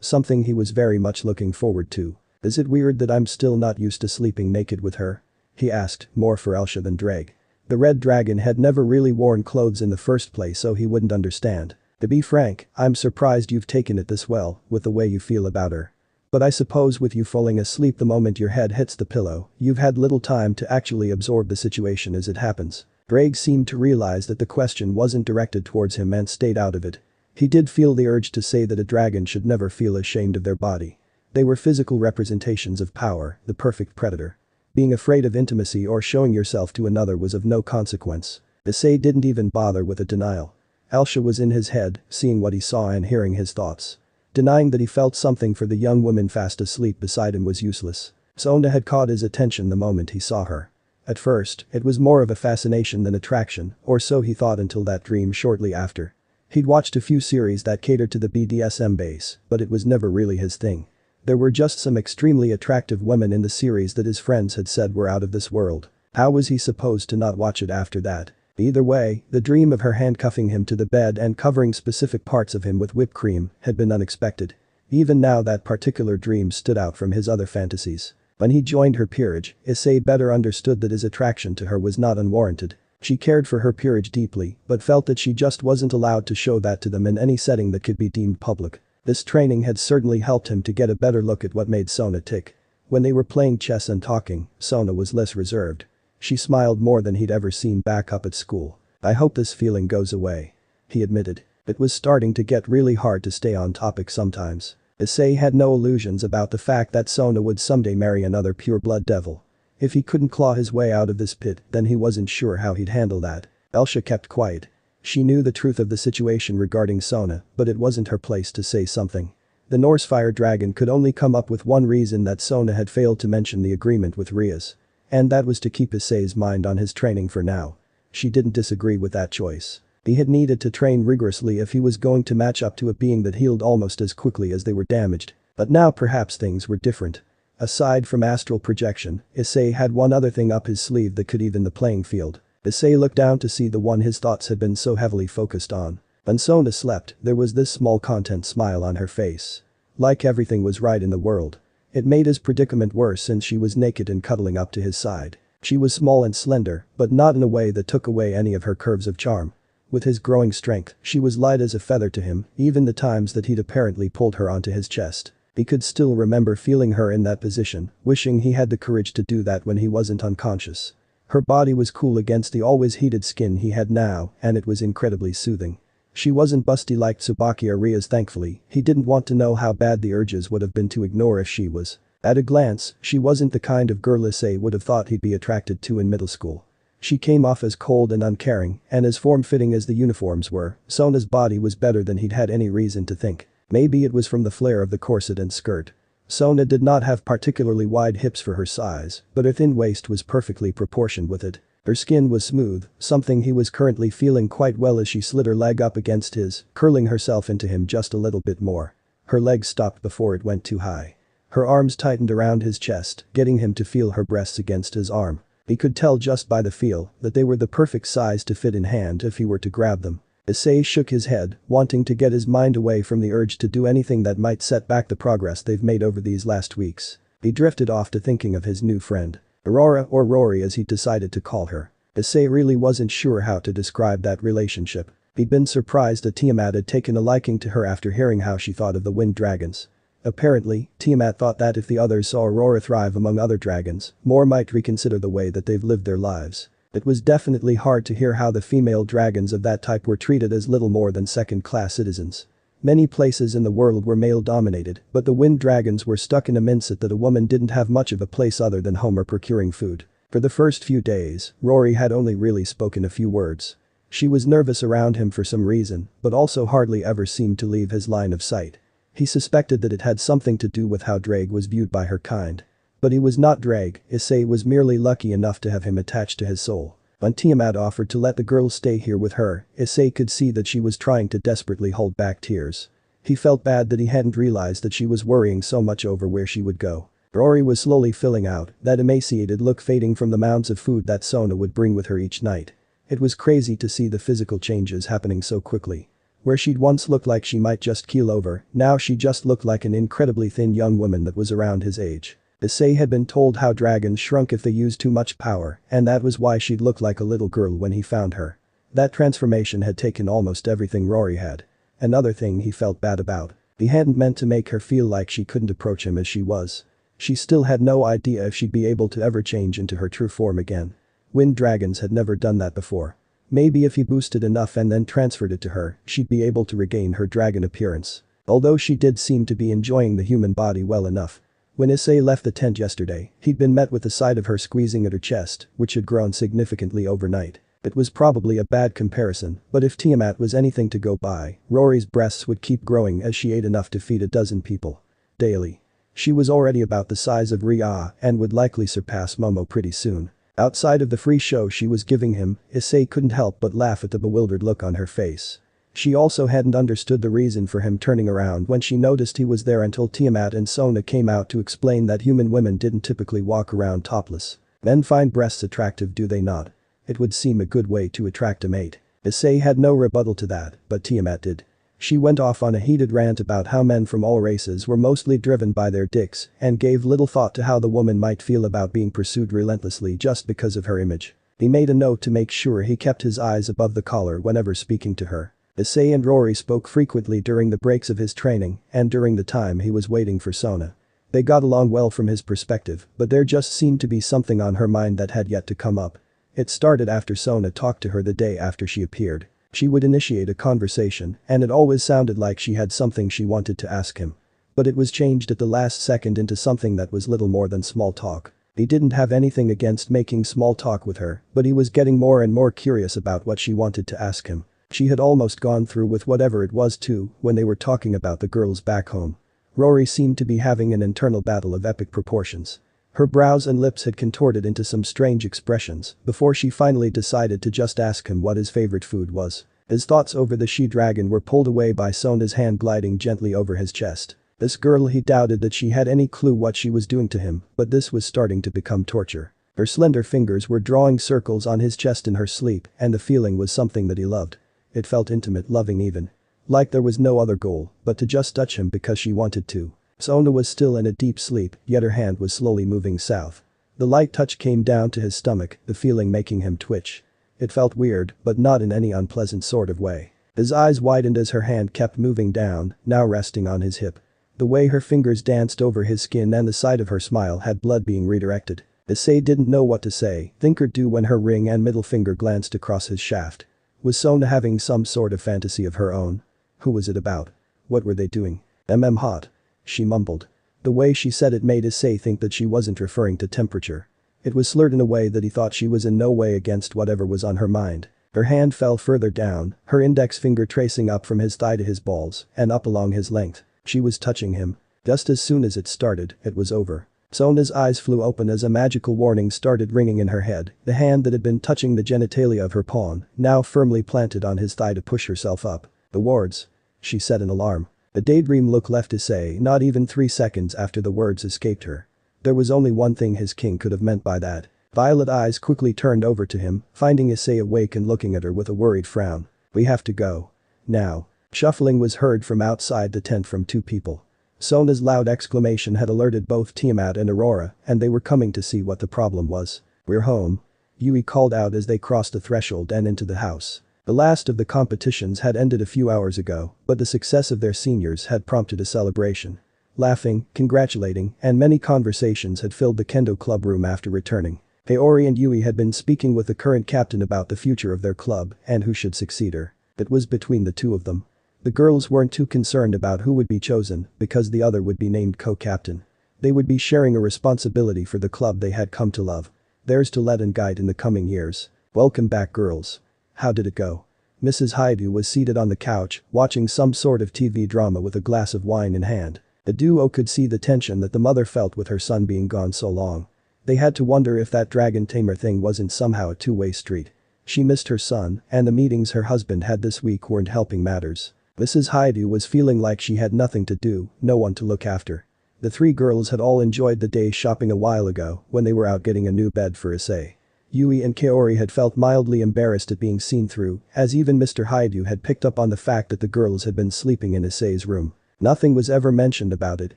something he was very much looking forward to. Is it weird that I'm still not used to sleeping naked with her? He asked, more for Elsha than Drake. The red dragon had never really worn clothes in the first place, so he wouldn't understand. To be frank, I'm surprised you've taken it this well, with the way you feel about her. But I suppose with you falling asleep the moment your head hits the pillow, you've had little time to actually absorb the situation as it happens. Drake seemed to realize that the question wasn't directed towards him and stayed out of it. He did feel the urge to say that a dragon should never feel ashamed of their body. They were physical representations of power, the perfect predator. Being afraid of intimacy or showing yourself to another was of no consequence. Issei didn't even bother with a denial. Elsha was in his head, seeing what he saw and hearing his thoughts. Denying that he felt something for the young woman fast asleep beside him was useless. Sona had caught his attention the moment he saw her. At first, it was more of a fascination than attraction, or so he thought until that dream shortly after. He'd watched a few series that catered to the BDSM base, but it was never really his thing. There were just some extremely attractive women in the series that his friends had said were out of this world. How was he supposed to not watch it after that? Either way, the dream of her handcuffing him to the bed and covering specific parts of him with whipped cream had been unexpected. Even now that particular dream stood out from his other fantasies. When he joined her peerage, Issei better understood that his attraction to her was not unwarranted. She cared for her peerage deeply, but felt that she just wasn't allowed to show that to them in any setting that could be deemed public. This training had certainly helped him to get a better look at what made Sona tick. When they were playing chess and talking, Sona was less reserved. She smiled more than he'd ever seen back up at school. I hope this feeling goes away. He admitted. It was starting to get really hard to stay on topic sometimes. Issei had no illusions about the fact that Sona would someday marry another pure-blood devil. If he couldn't claw his way out of this pit, then he wasn't sure how he'd handle that. Elsha kept quiet. She knew the truth of the situation regarding Sona, but it wasn't her place to say something. The Norse fire dragon could only come up with one reason that Sona had failed to mention the agreement with Reya's. And that was to keep Issei's mind on his training for now. She didn't disagree with that choice. He had needed to train rigorously if he was going to match up to a being that healed almost as quickly as they were damaged. But now perhaps things were different. Aside from astral projection, Issei had one other thing up his sleeve that could even the playing field. Issei looked down to see the one his thoughts had been so heavily focused on. When Sona slept, there was this small content smile on her face. Like everything was right in the world. It made his predicament worse since she was naked and cuddling up to his side. She was small and slender, but not in a way that took away any of her curves of charm. With his growing strength, she was light as a feather to him, even the times that he'd apparently pulled her onto his chest. He could still remember feeling her in that position, wishing he had the courage to do that when he wasn't unconscious. Her body was cool against the always heated skin he had now, and it was incredibly soothing. She wasn't busty like Tsubaki or Reya's thankfully, he didn't want to know how bad the urges would have been to ignore if she was. At a glance, she wasn't the kind of girl Issei would have thought he'd be attracted to in middle school. She came off as cold and uncaring, and as form-fitting as the uniforms were, Sona's body was better than he'd had any reason to think. Maybe it was from the flare of the corset and skirt. Sona did not have particularly wide hips for her size, but her thin waist was perfectly proportioned with it. Her skin was smooth, something he was currently feeling quite well as she slid her leg up against his, curling herself into him just a little bit more. Her leg stopped before it went too high. Her arms tightened around his chest, getting him to feel her breasts against his arm. He could tell just by the feel that they were the perfect size to fit in hand if he were to grab them. Issei shook his head, wanting to get his mind away from the urge to do anything that might set back the progress they've made over these last weeks. He drifted off to thinking of his new friend. Aurora, or Rory as he decided to call her. Issei really wasn't sure how to describe that relationship. He'd been surprised that Tiamat had taken a liking to her after hearing how she thought of the wind dragons. Apparently, Tiamat thought that if the others saw Aurora thrive among other dragons, more might reconsider the way that they've lived their lives. It was definitely hard to hear how the female dragons of that type were treated as little more than second-class citizens. Many places in the world were male-dominated, but the wind dragons were stuck in a mindset that a woman didn't have much of a place other than home or procuring food. For the first few days, Rory had only really spoken a few words. She was nervous around him for some reason, but also hardly ever seemed to leave his line of sight. He suspected that it had something to do with how Drake was viewed by her kind. But he was not Drake, Issei was merely lucky enough to have him attached to his soul. When Tiamat offered to let the girls stay here with her, Issei could see that she was trying to desperately hold back tears. He felt bad that he hadn't realized that she was worrying so much over where she would go. Rory was slowly filling out, that emaciated look fading from the mounds of food that Sona would bring with her each night. It was crazy to see the physical changes happening so quickly. Where she'd once looked like she might just keel over, now she just looked like an incredibly thin young woman that was around his age. Issei had been told how dragons shrunk if they used too much power, and that was why she'd look like a little girl when he found her. That transformation had taken almost everything Rory had. Another thing he felt bad about. He hadn't meant to make her feel like she couldn't approach him as she was. She still had no idea if she'd be able to ever change into her true form again. Wind dragons had never done that before. Maybe if he boosted enough and then transferred it to her, she'd be able to regain her dragon appearance. Although she did seem to be enjoying the human body well enough. When Issei left the tent yesterday, he'd been met with the sight of her squeezing at her chest, which had grown significantly overnight. It was probably a bad comparison, but if Tiamat was anything to go by, Rory's breasts would keep growing as she ate enough to feed a dozen people. Daily. She was already about the size of Reya and would likely surpass Momo pretty soon. Outside of the free show she was giving him, Issei couldn't help but laugh at the bewildered look on her face. She also hadn't understood the reason for him turning around when she noticed he was there until Tiamat and Sona came out to explain that human women didn't typically walk around topless. Men find breasts attractive, do they not? It would seem a good way to attract a mate. Issei had no rebuttal to that, but Tiamat did. She went off on a heated rant about how men from all races were mostly driven by their dicks and gave little thought to how the woman might feel about being pursued relentlessly just because of her image. He made a note to make sure he kept his eyes above the collar whenever speaking to her. Issei and Rory spoke frequently during the breaks of his training and during the time he was waiting for Sona. They got along well from his perspective, but there just seemed to be something on her mind that had yet to come up. It started after Sona talked to her the day after she appeared. She would initiate a conversation, and it always sounded like she had something she wanted to ask him. But it was changed at the last second into something that was little more than small talk. He didn't have anything against making small talk with her, but he was getting more and more curious about what she wanted to ask him. She had almost gone through with whatever it was too when they were talking about the girls back home. Rory seemed to be having an internal battle of epic proportions. Her brows and lips had contorted into some strange expressions before she finally decided to just ask him what his favorite food was. His thoughts over the she-dragon were pulled away by Sona's hand gliding gently over his chest. This girl, he doubted that she had any clue what she was doing to him, but this was starting to become torture. Her slender fingers were drawing circles on his chest in her sleep, and the feeling was something that he loved. It felt intimate, loving even. Like there was no other goal but to just touch him because she wanted to. Sona was still in a deep sleep, yet her hand was slowly moving south. The light touch came down to his stomach, the feeling making him twitch. It felt weird, but not in any unpleasant sort of way. His eyes widened as her hand kept moving down, now resting on his hip. The way her fingers danced over his skin and the sight of her smile had blood being redirected. Issei didn't know what to say, think or do when her ring and middle finger glanced across his shaft. Was Sona having some sort of fantasy of her own? Who was it about? What were they doing? Hot. She mumbled. The way she said it made Issei think that she wasn't referring to temperature. It was slurred in a way that he thought she was in no way against whatever was on her mind. Her hand fell further down, her index finger tracing up from his thigh to his balls and up along his length. She was touching him. Just as soon as it started, it was over. Sona's eyes flew open as a magical warning started ringing in her head, the hand that had been touching the genitalia of her pawn, now firmly planted on his thigh to push herself up. The wards. She said in alarm. A daydream look left Issei not even 3 seconds after the words escaped her. There was only one thing his king could have meant by that. Violet eyes quickly turned over to him, finding Issei awake and looking at her with a worried frown. We have to go. Now. Shuffling was heard from outside the tent from 2 people. Sona's loud exclamation had alerted both Tiamat and Aurora, and they were coming to see what the problem was. We're home. Yui called out as they crossed the threshold and into the house. The last of the competitions had ended a few hours ago, but the success of their seniors had prompted a celebration. Laughing, congratulating, and many conversations had filled the kendo club room after returning. Haori and Yui had been speaking with the current captain about the future of their club and who should succeed her. It was between the 2 of them. The girls weren't too concerned about who would be chosen because the other would be named co-captain. They would be sharing a responsibility for the club they had come to love. Theirs to lead and guide in the coming years. Welcome back, girls. How did it go? Mrs. Haidu was seated on the couch, watching some sort of TV drama with a glass of wine in hand. The duo could see the tension that the mother felt with her son being gone so long. They had to wonder if that dragon tamer thing wasn't somehow a two-way street. She missed her son, and the meetings her husband had this week weren't helping matters. Mrs. Haidu was feeling like she had nothing to do, no one to look after. The three girls had all enjoyed the day shopping a while ago when they were out getting a new bed for Issei. Yui and Kaori had felt mildly embarrassed at being seen through, as even Mr. Haidu had picked up on the fact that the girls had been sleeping in Issei's room. Nothing was ever mentioned about it,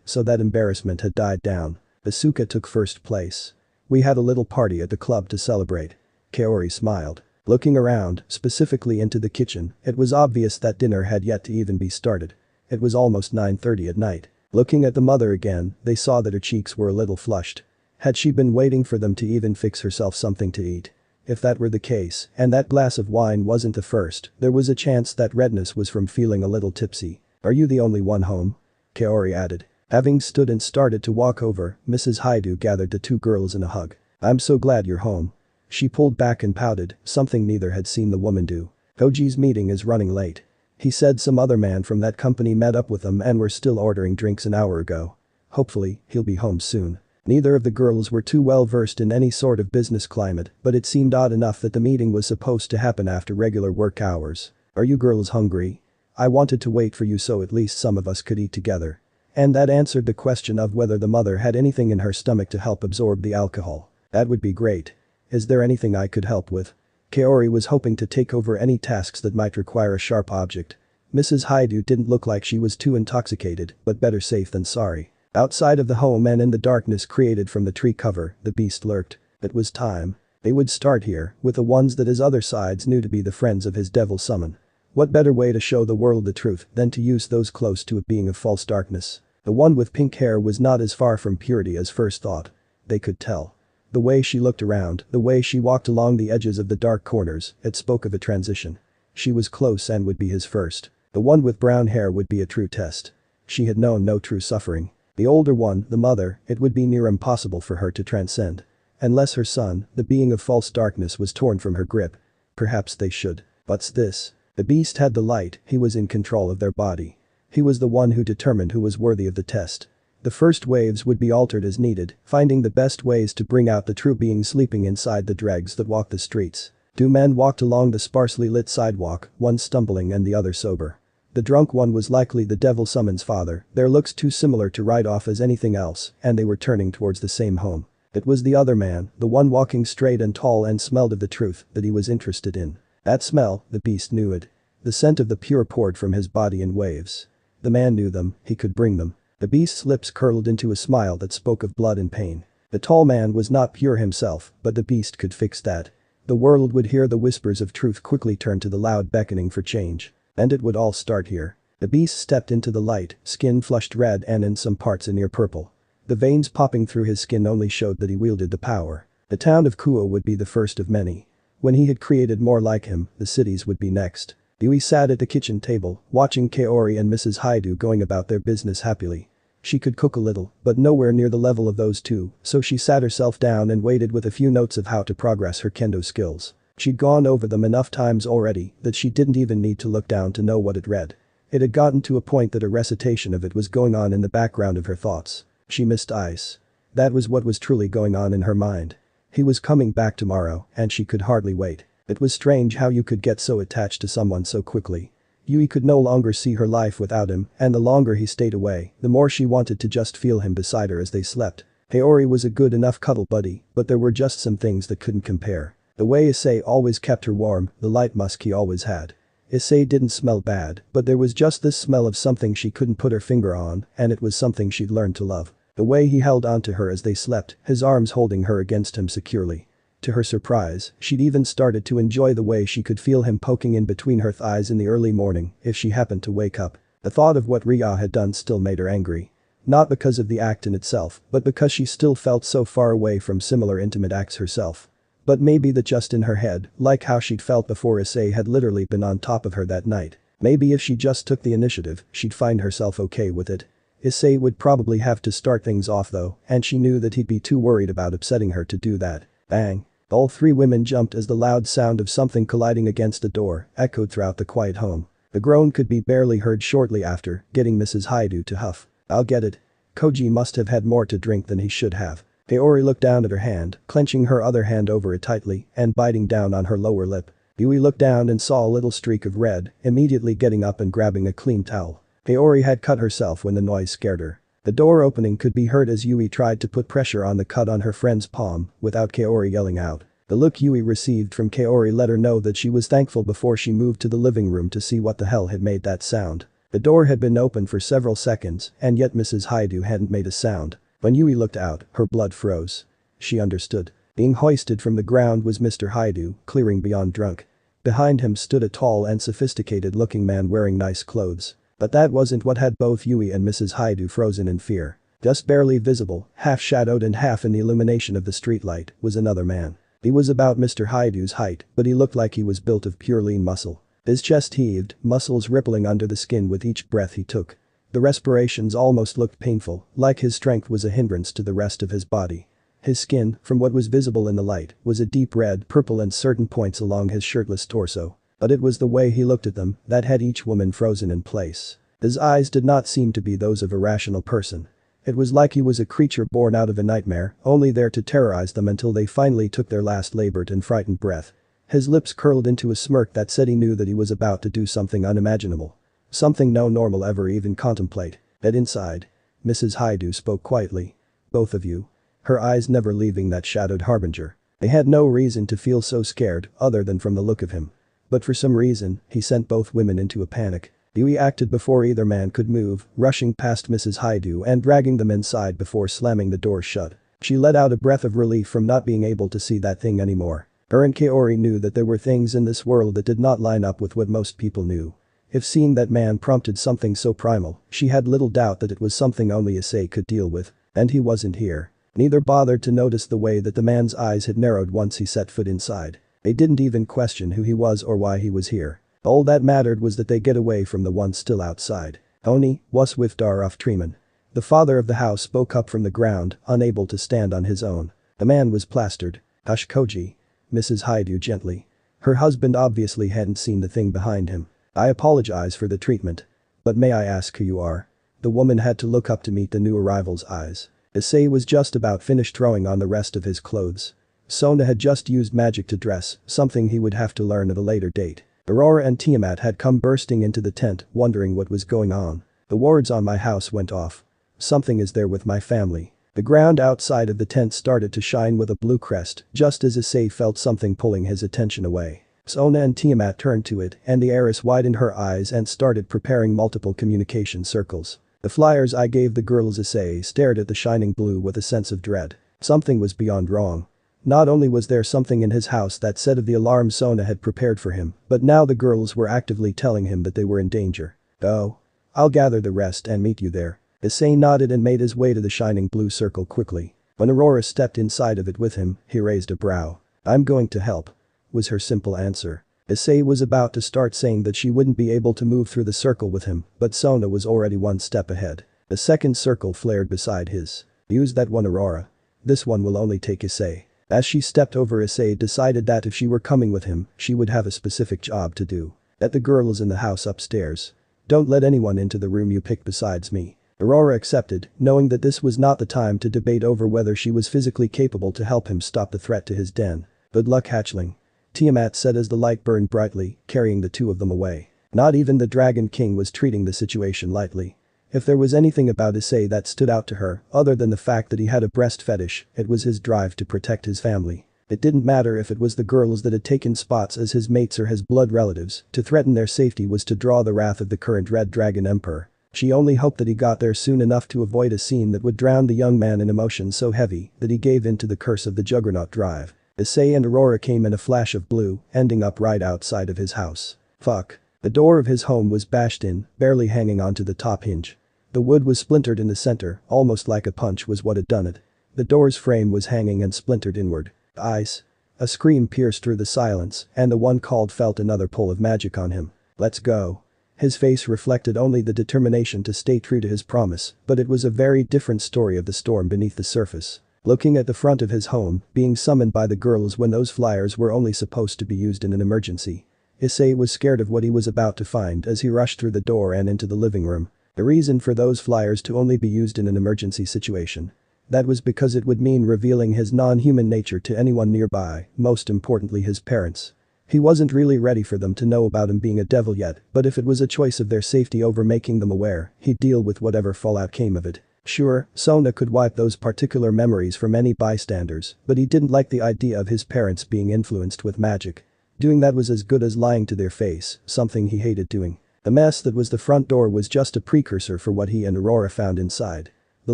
so that embarrassment had died down. Asuka took first place. We had a little party at the club to celebrate. Kaori smiled. Looking around, specifically into the kitchen, it was obvious that dinner had yet to even be started. It was almost 9:30 at night. Looking at the mother again, they saw that her cheeks were a little flushed. Had she been waiting for them to even fix herself something to eat? If that were the case, and that glass of wine wasn't the first, there was a chance that redness was from feeling a little tipsy. Are you the only one home? Kaori added. Having stood and started to walk over, Mrs. Haidu gathered the two girls in a hug. I'm so glad you're home. She pulled back and pouted, something neither had seen the woman do. Koji's meeting is running late. He said some other man from that company met up with them and were still ordering drinks an hour ago. Hopefully, he'll be home soon. Neither of the girls were too well versed in any sort of business climate, but it seemed odd enough that the meeting was supposed to happen after regular work hours. Are you girls hungry? I wanted to wait for you so at least some of us could eat together. And that answered the question of whether the mother had anything in her stomach to help absorb the alcohol. That would be great. Is there anything I could help with? Kaori was hoping to take over any tasks that might require a sharp object. Mrs. Haidu didn't look like she was too intoxicated, but better safe than sorry. Outside of the home and in the darkness created from the tree cover, the beast lurked. It was time. They would start here, with the ones that his other sides knew to be the friends of his devil summon. What better way to show the world the truth than to use those close to a being of false darkness? The one with pink hair was not as far from purity as first thought. They could tell. The way she looked around, the way she walked along the edges of the dark corners, it spoke of a transition. She was close and would be his first. The one with brown hair would be a true test. She had known no true suffering. The older one, the mother, it would be near impossible for her to transcend. Unless her son, the being of false darkness, was torn from her grip. Perhaps they should. What's this? The beast had the light, he was in control of their body. He was the one who determined who was worthy of the test. The first waves would be altered as needed, finding the best ways to bring out the true being sleeping inside the dregs that walk the streets. Two men walked along the sparsely lit sidewalk, one stumbling and the other sober. The drunk one was likely the devil summon's father, their looks too similar to write off as anything else, and they were turning towards the same home. It was the other man, the one walking straight and tall and smelled of the truth that he was interested in. That smell, the beast knew it. The scent of the pure poured from his body in waves. The man knew them, he could bring them. The beast's lips curled into a smile that spoke of blood and pain. The tall man was not pure himself, but the beast could fix that. The world would hear the whispers of truth quickly turn to the loud beckoning for change. And it would all start here. The beast stepped into the light, skin flushed red and in some parts a near purple. The veins popping through his skin only showed that he wielded the power. The town of Kuo would be the first of many. When he had created more like him, the cities would be next. Yui sat at the kitchen table, watching Kaori and Mrs. Haidu going about their business happily. She could cook a little, but nowhere near the level of those two, so she sat herself down and waited with a few notes of how to progress her kendo skills. She'd gone over them enough times already that she didn't even need to look down to know what it read. It had gotten to a point that a recitation of it was going on in the background of her thoughts. She missed Ice. That was what was truly going on in her mind. He was coming back tomorrow, and she could hardly wait. It was strange how you could get so attached to someone so quickly. Yui could no longer see her life without him, and the longer he stayed away, the more she wanted to just feel him beside her as they slept. Kaori was a good enough cuddle buddy, but there were just some things that couldn't compare. The way Issei always kept her warm, the light musk he always had. Issei didn't smell bad, but there was just this smell of something she couldn't put her finger on, and it was something she'd learned to love. The way he held onto her as they slept, his arms holding her against him securely. To her surprise, she'd even started to enjoy the way she could feel him poking in between her thighs in the early morning if she happened to wake up. The thought of what Reya had done still made her angry. Not because of the act in itself, but because she still felt so far away from similar intimate acts herself. But maybe that just in her head, like how she'd felt before Issei had literally been on top of her that night. Maybe if she just took the initiative, she'd find herself okay with it. Issei would probably have to start things off though, and she knew that he'd be too worried about upsetting her to do that. Bang. All three women jumped as the loud sound of something colliding against a door echoed throughout the quiet home. The groan could be barely heard shortly after, getting Mrs. Haidu to huff. I'll get it. Koji must have had more to drink than he should have. Kaori looked down at her hand, clenching her other hand over it tightly and biting down on her lower lip. Yui looked down and saw a little streak of red, immediately getting up and grabbing a clean towel. Kaori had cut herself when the noise scared her. The door opening could be heard as Yui tried to put pressure on the cut on her friend's palm without Kaori yelling out. The look Yui received from Kaori let her know that she was thankful before she moved to the living room to see what the hell had made that sound. The door had been open for several seconds and yet Mrs. Haidu hadn't made a sound. When Yui looked out, her blood froze. She understood. Being hoisted from the ground was Mr. Haidu, clearing beyond drunk. Behind him stood a tall and sophisticated-looking man wearing nice clothes. But that wasn't what had both Yui and Mrs. Haidu frozen in fear. Just barely visible, half-shadowed and half in the illumination of the streetlight, was another man. He was about Mr. Haidu's height, but he looked like he was built of pure lean muscle. His chest heaved, muscles rippling under the skin with each breath he took. The respirations almost looked painful, like his strength was a hindrance to the rest of his body. His skin, from what was visible in the light, was a deep red, purple and certain points along his shirtless torso. But it was the way he looked at them that had each woman frozen in place. His eyes did not seem to be those of a rational person. It was like he was a creature born out of a nightmare, only there to terrorize them until they finally took their last labored and frightened breath. His lips curled into a smirk that said he knew that he was about to do something unimaginable. Something no normal ever even contemplate. But inside. Mrs. Haidu spoke quietly. Both of you. Her eyes never leaving that shadowed harbinger. They had no reason to feel so scared other than from the look of him. But for some reason, he sent both women into a panic. Yui acted before either man could move, rushing past Mrs. Haidu and dragging them inside before slamming the door shut. She let out a breath of relief from not being able to see that thing anymore. Her and Kaori knew that there were things in this world that did not line up with what most people knew. If seeing that man prompted something so primal, she had little doubt that it was something only Issei could deal with. And he wasn't here. Neither bothered to notice the way that the man's eyes had narrowed once he set foot inside. They didn't even question who he was or why he was here. All that mattered was that they get away from the one still outside. Oni, was with Daruf Treeman. The father of the house spoke up from the ground, unable to stand on his own. The man was plastered. Hush Koji. Mrs. Haidu gently. Her husband obviously hadn't seen the thing behind him. I apologize for the treatment. But may I ask who you are? The woman had to look up to meet the new arrival's eyes. Issei was just about finished throwing on the rest of his clothes. Sona had just used magic to dress, something he would have to learn at a later date. Aurora and Tiamat had come bursting into the tent, wondering what was going on. The wards on my house went off. Something is there with my family. The ground outside of the tent started to shine with a blue crest, just as Issei felt something pulling his attention away. Sona and Tiamat turned to it, and the heiress widened her eyes and started preparing multiple communication circles. The flyers I gave the girls. Issei stared at the shining blue with a sense of dread. Something was beyond wrong. Not only was there something in his house that said of the alarm Sona had prepared for him, but now the girls were actively telling him that they were in danger. Oh. I'll gather the rest and meet you there. Issei nodded and made his way to the shining blue circle quickly. When Aurora stepped inside of it with him, he raised a brow. I'm going to help. Was her simple answer. Issei was about to start saying that she wouldn't be able to move through the circle with him, but Sona was already one step ahead. The second circle flared beside his. Use that one, Aurora. This one will only take Issei. As she stepped over, Issei decided that if she were coming with him, she would have a specific job to do. At the girls in the house upstairs. Don't let anyone into the room you picked besides me. Aurora accepted, knowing that this was not the time to debate over whether she was physically capable to help him stop the threat to his den. Good luck, hatchling. Tiamat said as the light burned brightly, carrying the two of them away. Not even the Dragon King was treating the situation lightly. If there was anything about Issei that stood out to her, other than the fact that he had a breast fetish, it was his drive to protect his family. It didn't matter if it was the girls that had taken spots as his mates or his blood relatives, to threaten their safety was to draw the wrath of the current Red Dragon Emperor. She only hoped that he got there soon enough to avoid a scene that would drown the young man in emotion so heavy that he gave in to the curse of the Juggernaut drive. Issei and Aurora came in a flash of blue, ending up right outside of his house. Fuck. The door of his home was bashed in, barely hanging onto the top hinge. The wood was splintered in the center, almost like a punch was what had done it. The door's frame was hanging and splintered inward. Ice. A scream pierced through the silence, and the one called felt another pull of magic on him. Let's go. His face reflected only the determination to stay true to his promise, but it was a very different story of the storm beneath the surface. Looking at the front of his home, being summoned by the girls when those flyers were only supposed to be used in an emergency. Issei was scared of what he was about to find as he rushed through the door and into the living room. The reason for those flyers to only be used in an emergency situation. That was because it would mean revealing his non-human nature to anyone nearby, most importantly his parents. He wasn't really ready for them to know about him being a devil yet, but if it was a choice of their safety over making them aware, he'd deal with whatever fallout came of it. Sure, Sona could wipe those particular memories from any bystanders, but he didn't like the idea of his parents being influenced with magic. Doing that was as good as lying to their face, something he hated doing. The mess that was the front door was just a precursor for what he and Aurora found inside. The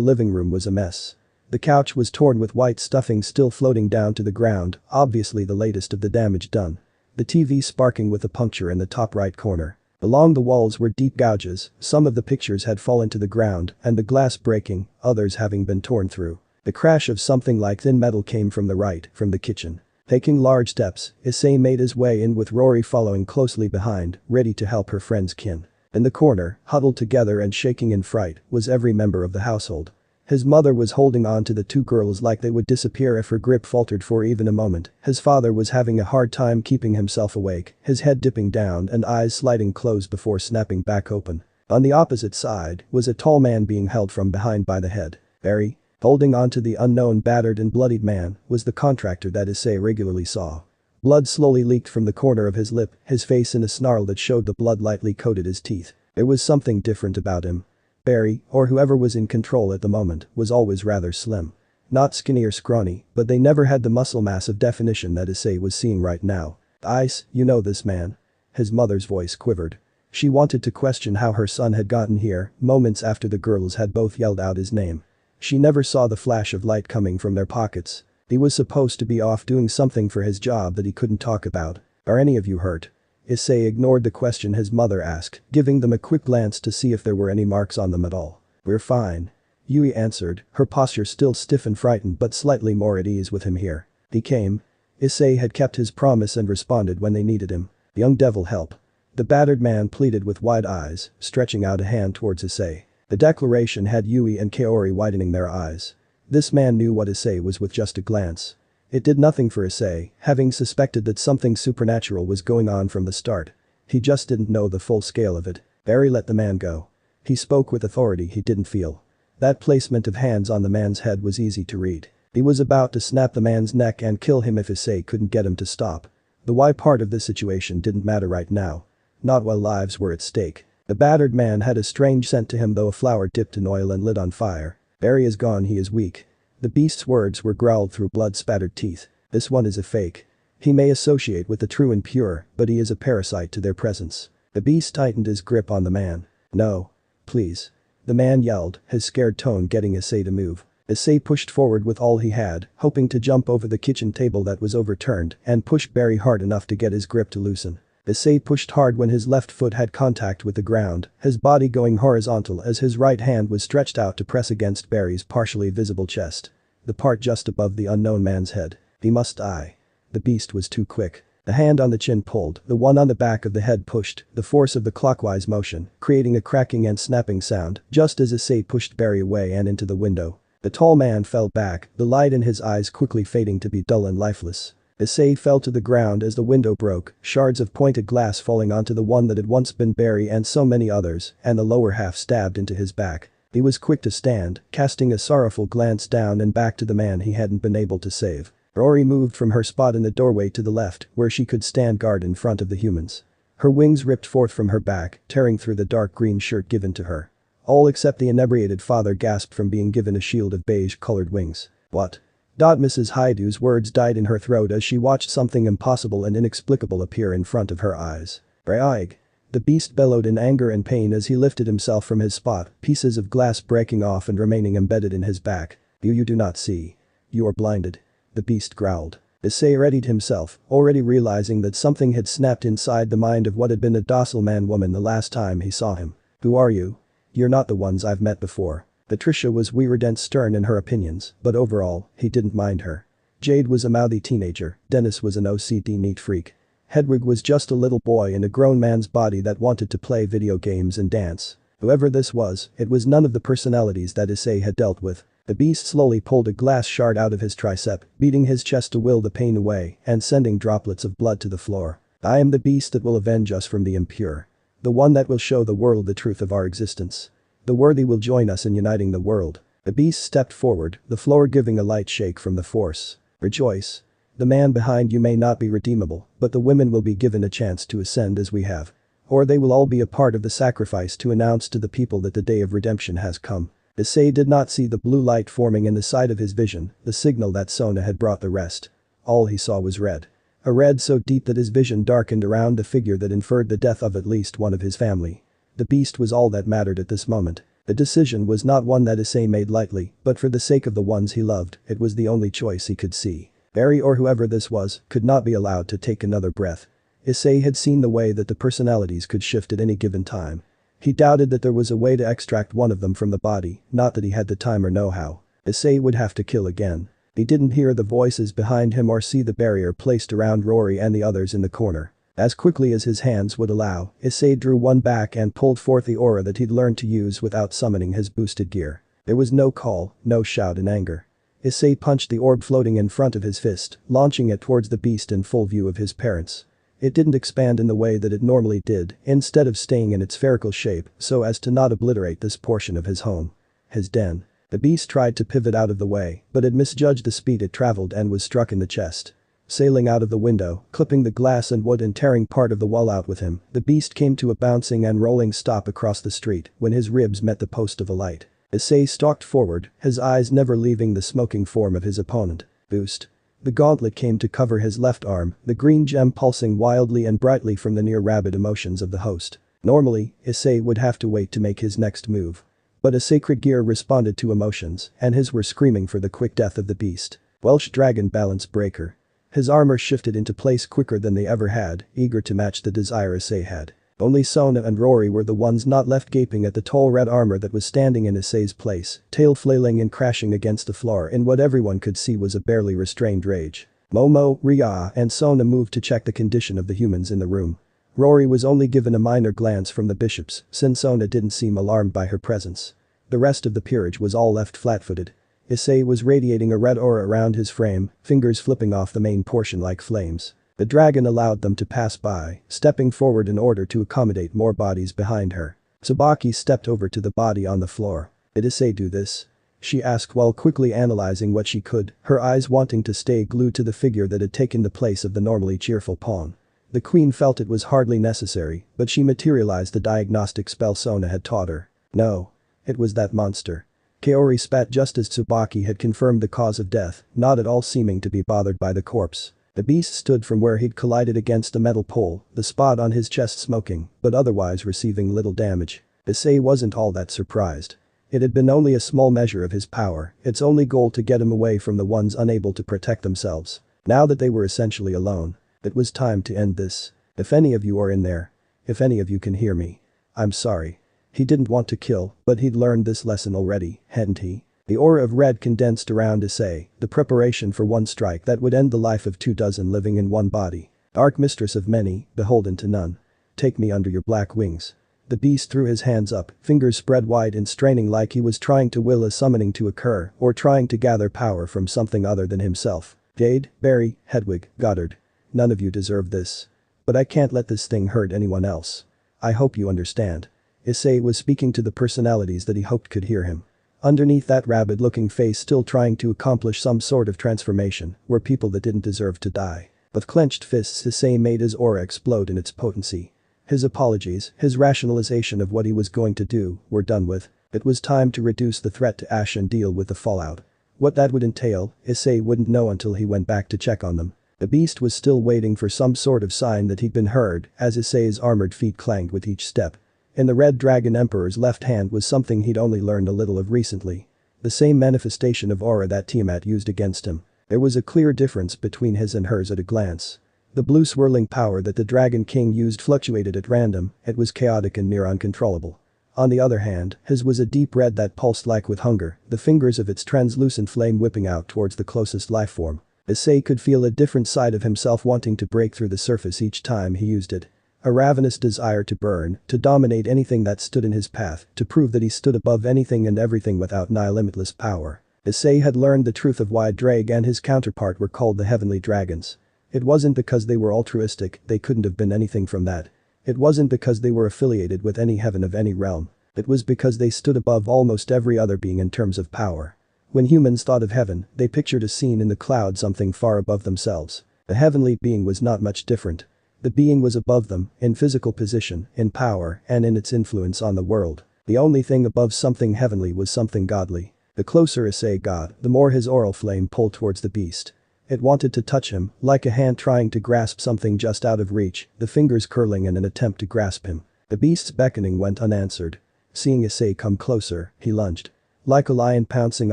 living room was a mess. The couch was torn with white stuffing still floating down to the ground, obviously the latest of the damage done. The TV sparking with a puncture in the top right corner. Along the walls were deep gouges, some of the pictures had fallen to the ground and the glass breaking, others having been torn through. The crash of something like thin metal came from the right, from the kitchen. Taking large steps, Issei made his way in with Rory following closely behind, ready to help her friend's kin. In the corner, huddled together and shaking in fright, was every member of the household. His mother was holding on to the two girls like they would disappear if her grip faltered for even a moment. His father was having a hard time keeping himself awake, his head dipping down and eyes sliding closed before snapping back open. On the opposite side was a tall man being held from behind by the head. Barry, holding on to the unknown battered and bloodied man, was the contractor that Issei regularly saw. Blood slowly leaked from the corner of his lip, his face in a snarl that showed the blood lightly coated his teeth. There was something different about him. Barry, or whoever was in control at the moment, was always rather slim. Not skinny or scrawny, but they never had the muscle mass of definition that Issei was seeing right now. Ice, you know this man? His mother's voice quivered. She wanted to question how her son had gotten here, moments after the girls had both yelled out his name. She never saw the flash of light coming from their pockets. He was supposed to be off doing something for his job that he couldn't talk about. Are any of you hurt? Issei ignored the question his mother asked, giving them a quick glance to see if there were any marks on them at all. We're fine. Yui answered, her posture still stiff and frightened but slightly more at ease with him here. He came. Issei had kept his promise and responded when they needed him. Young devil help. The battered man pleaded with wide eyes, stretching out a hand towards Issei. The declaration had Yui and Kaori widening their eyes. This man knew what Issei was with just a glance. It did nothing for Issei, having suspected that something supernatural was going on from the start. He just didn't know the full scale of it. Barry let the man go. He spoke with authority he didn't feel. That placement of hands on the man's head was easy to read. He was about to snap the man's neck and kill him if Issei couldn't get him to stop. The why part of this situation didn't matter right now. Not while lives were at stake. The battered man had a strange scent to him though a flower dipped in oil and lit on fire. Barry is gone, he is weak. The beast's words were growled through blood-spattered teeth. This one is a fake. He may associate with the true and pure, but he is a parasite to their presence. The beast tightened his grip on the man. No. Please. The man yelled, his scared tone getting Issei to move. Issei pushed forward with all he had, hoping to jump over the kitchen table that was overturned and push Barry hard enough to get his grip to loosen. Issei pushed hard when his left foot had contact with the ground, his body going horizontal as his right hand was stretched out to press against Barry's partially visible chest. The part just above the unknown man's head. He must die. The beast was too quick. The hand on the chin pulled, the one on the back of the head pushed, the force of the clockwise motion, creating a cracking and snapping sound, just as Issei pushed Barry away and into the window. The tall man fell back, the light in his eyes quickly fading to be dull and lifeless. Issei fell to the ground as the window broke, shards of pointed glass falling onto the one that had once been Barry and so many others, and the lower half stabbed into his back. He was quick to stand, casting a sorrowful glance down and back to the man he hadn't been able to save. Rory moved from her spot in the doorway to the left, where she could stand guard in front of the humans. Her wings ripped forth from her back, tearing through the dark green shirt given to her. All except the inebriated father gasped from being given a shield of beige-colored wings. What? Mrs. Haidu's words died in her throat as she watched something impossible and inexplicable appear in front of her eyes. Reya. The beast bellowed in anger and pain as he lifted himself from his spot, pieces of glass breaking off and remaining embedded in his back. You do not see. You are blinded. The beast growled. Issei readied himself, already realizing that something had snapped inside the mind of what had been a docile man-woman the last time he saw him. Who are you? You're not the ones I've met before. Patricia was weird and stern in her opinions, but overall, he didn't mind her. Jade was a mouthy teenager, Dennis was an OCD neat freak. Hedwig was just a little boy in a grown man's body that wanted to play video games and dance. Whoever this was, it was none of the personalities that Issei had dealt with. The beast slowly pulled a glass shard out of his tricep, beating his chest to will the pain away and sending droplets of blood to the floor. I am the beast that will avenge us from the impure. The one that will show the world the truth of our existence. The worthy will join us in uniting the world. The beast stepped forward, the floor giving a light shake from the force. Rejoice. The man behind you may not be redeemable, but the women will be given a chance to ascend as we have. Or they will all be a part of the sacrifice to announce to the people that the day of redemption has come. Issei did not see the blue light forming in the side of his vision, the signal that Sona had brought the rest. All he saw was red. A red so deep that his vision darkened around the figure that inferred the death of at least one of his family. The beast was all that mattered at this moment. The decision was not one that Issei made lightly, but for the sake of the ones he loved, it was the only choice he could see. Barry or whoever this was, could not be allowed to take another breath. Issei had seen the way that the personalities could shift at any given time. He doubted that there was a way to extract one of them from the body, not that he had the time or know-how. Issei would have to kill again. He didn't hear the voices behind him or see the barrier placed around Rory and the others in the corner. As quickly as his hands would allow, Issei drew one back and pulled forth the aura that he'd learned to use without summoning his boosted gear. There was no call, no shout in anger. Issei punched the orb floating in front of his fist, launching it towards the beast in full view of his parents. It didn't expand in the way that it normally did, instead of staying in its spherical shape so as to not obliterate this portion of his home. His den. The beast tried to pivot out of the way, but it misjudged the speed it traveled and was struck in the chest. Sailing out of the window, clipping the glass and wood and tearing part of the wall out with him, the beast came to a bouncing and rolling stop across the street when his ribs met the post of a light. Issei stalked forward, his eyes never leaving the smoking form of his opponent. Boost. The gauntlet came to cover his left arm, the green gem pulsing wildly and brightly from the near-rabid emotions of the host. Normally, Issei would have to wait to make his next move. But a sacred gear responded to emotions, and his were screaming for the quick death of the beast. Welsh Dragon Balance Breaker. His armor shifted into place quicker than they ever had, eager to match the desire Issei had. Only Sona and Rory were the ones not left gaping at the tall red armor that was standing in Issei's place, tail flailing and crashing against the floor in what everyone could see was a barely restrained rage. Momo, Reya and Sona moved to check the condition of the humans in the room. Rory was only given a minor glance from the bishops, since Sona didn't seem alarmed by her presence. The rest of the peerage was all left flat-footed. Issei was radiating a red aura around his frame, fingers flipping off the main portion like flames. The dragon allowed them to pass by, stepping forward in order to accommodate more bodies behind her. Tsubaki stepped over to the body on the floor. Did Issei do this? She asked while quickly analyzing what she could, her eyes wanting to stay glued to the figure that had taken the place of the normally cheerful pawn. The queen felt it was hardly necessary, but she materialized the diagnostic spell Sona had taught her. No. It was that monster. Kaori spat just as Tsubaki had confirmed the cause of death, not at all seeming to be bothered by the corpse. The beast stood from where he'd collided against a metal pole, the spot on his chest smoking, but otherwise receiving little damage. Issei wasn't all that surprised. It had been only a small measure of his power, its only goal to get him away from the ones unable to protect themselves. Now that they were essentially alone, it was time to end this. If any of you are in there. If any of you can hear me. I'm sorry. He didn't want to kill, but he'd learned this lesson already, hadn't he? The aura of red condensed around Issei, the preparation for one strike that would end the life of 24 living in one body. Dark mistress of many, beholden to none. Take me under your black wings. The beast threw his hands up, fingers spread wide and straining like he was trying to will a summoning to occur or trying to gather power from something other than himself. Jade, Barry, Hedwig, Goddard. None of you deserve this. But I can't let this thing hurt anyone else. I hope you understand. Issei was speaking to the personalities that he hoped could hear him. Underneath that rabid-looking face still trying to accomplish some sort of transformation were people that didn't deserve to die. With clenched fists Issei made his aura explode in its potency. His apologies, his rationalization of what he was going to do, were done with. It was time to reduce the threat to ash and deal with the fallout. What that would entail, Issei wouldn't know until he went back to check on them. The beast was still waiting for some sort of sign that he'd been heard as Issei's armored feet clanged with each step. In the Red Dragon Emperor's left hand was something he'd only learned a little of recently. The same manifestation of aura that Tiamat used against him. There was a clear difference between his and hers at a glance. The blue swirling power that the Dragon King used fluctuated at random, it was chaotic and near uncontrollable. On the other hand, his was a deep red that pulsed like with hunger, the fingers of its translucent flame whipping out towards the closest lifeform. Issei could feel a different side of himself wanting to break through the surface each time he used it. A ravenous desire to burn, to dominate anything that stood in his path, to prove that he stood above anything and everything without limitless power. Issei had learned the truth of why Drake and his counterpart were called the Heavenly Dragons. It wasn't because they were altruistic, they couldn't have been anything from that. It wasn't because they were affiliated with any heaven of any realm. It was because they stood above almost every other being in terms of power. When humans thought of heaven, they pictured a scene in the clouds, something far above themselves. The heavenly being was not much different. The being was above them, in physical position, in power, and in its influence on the world. The only thing above something heavenly was something godly. The closer Issei got, the more his oral flame pulled towards the beast. It wanted to touch him, like a hand trying to grasp something just out of reach, the fingers curling in an attempt to grasp him. The beast's beckoning went unanswered. Seeing Issei come closer, he lunged. Like a lion pouncing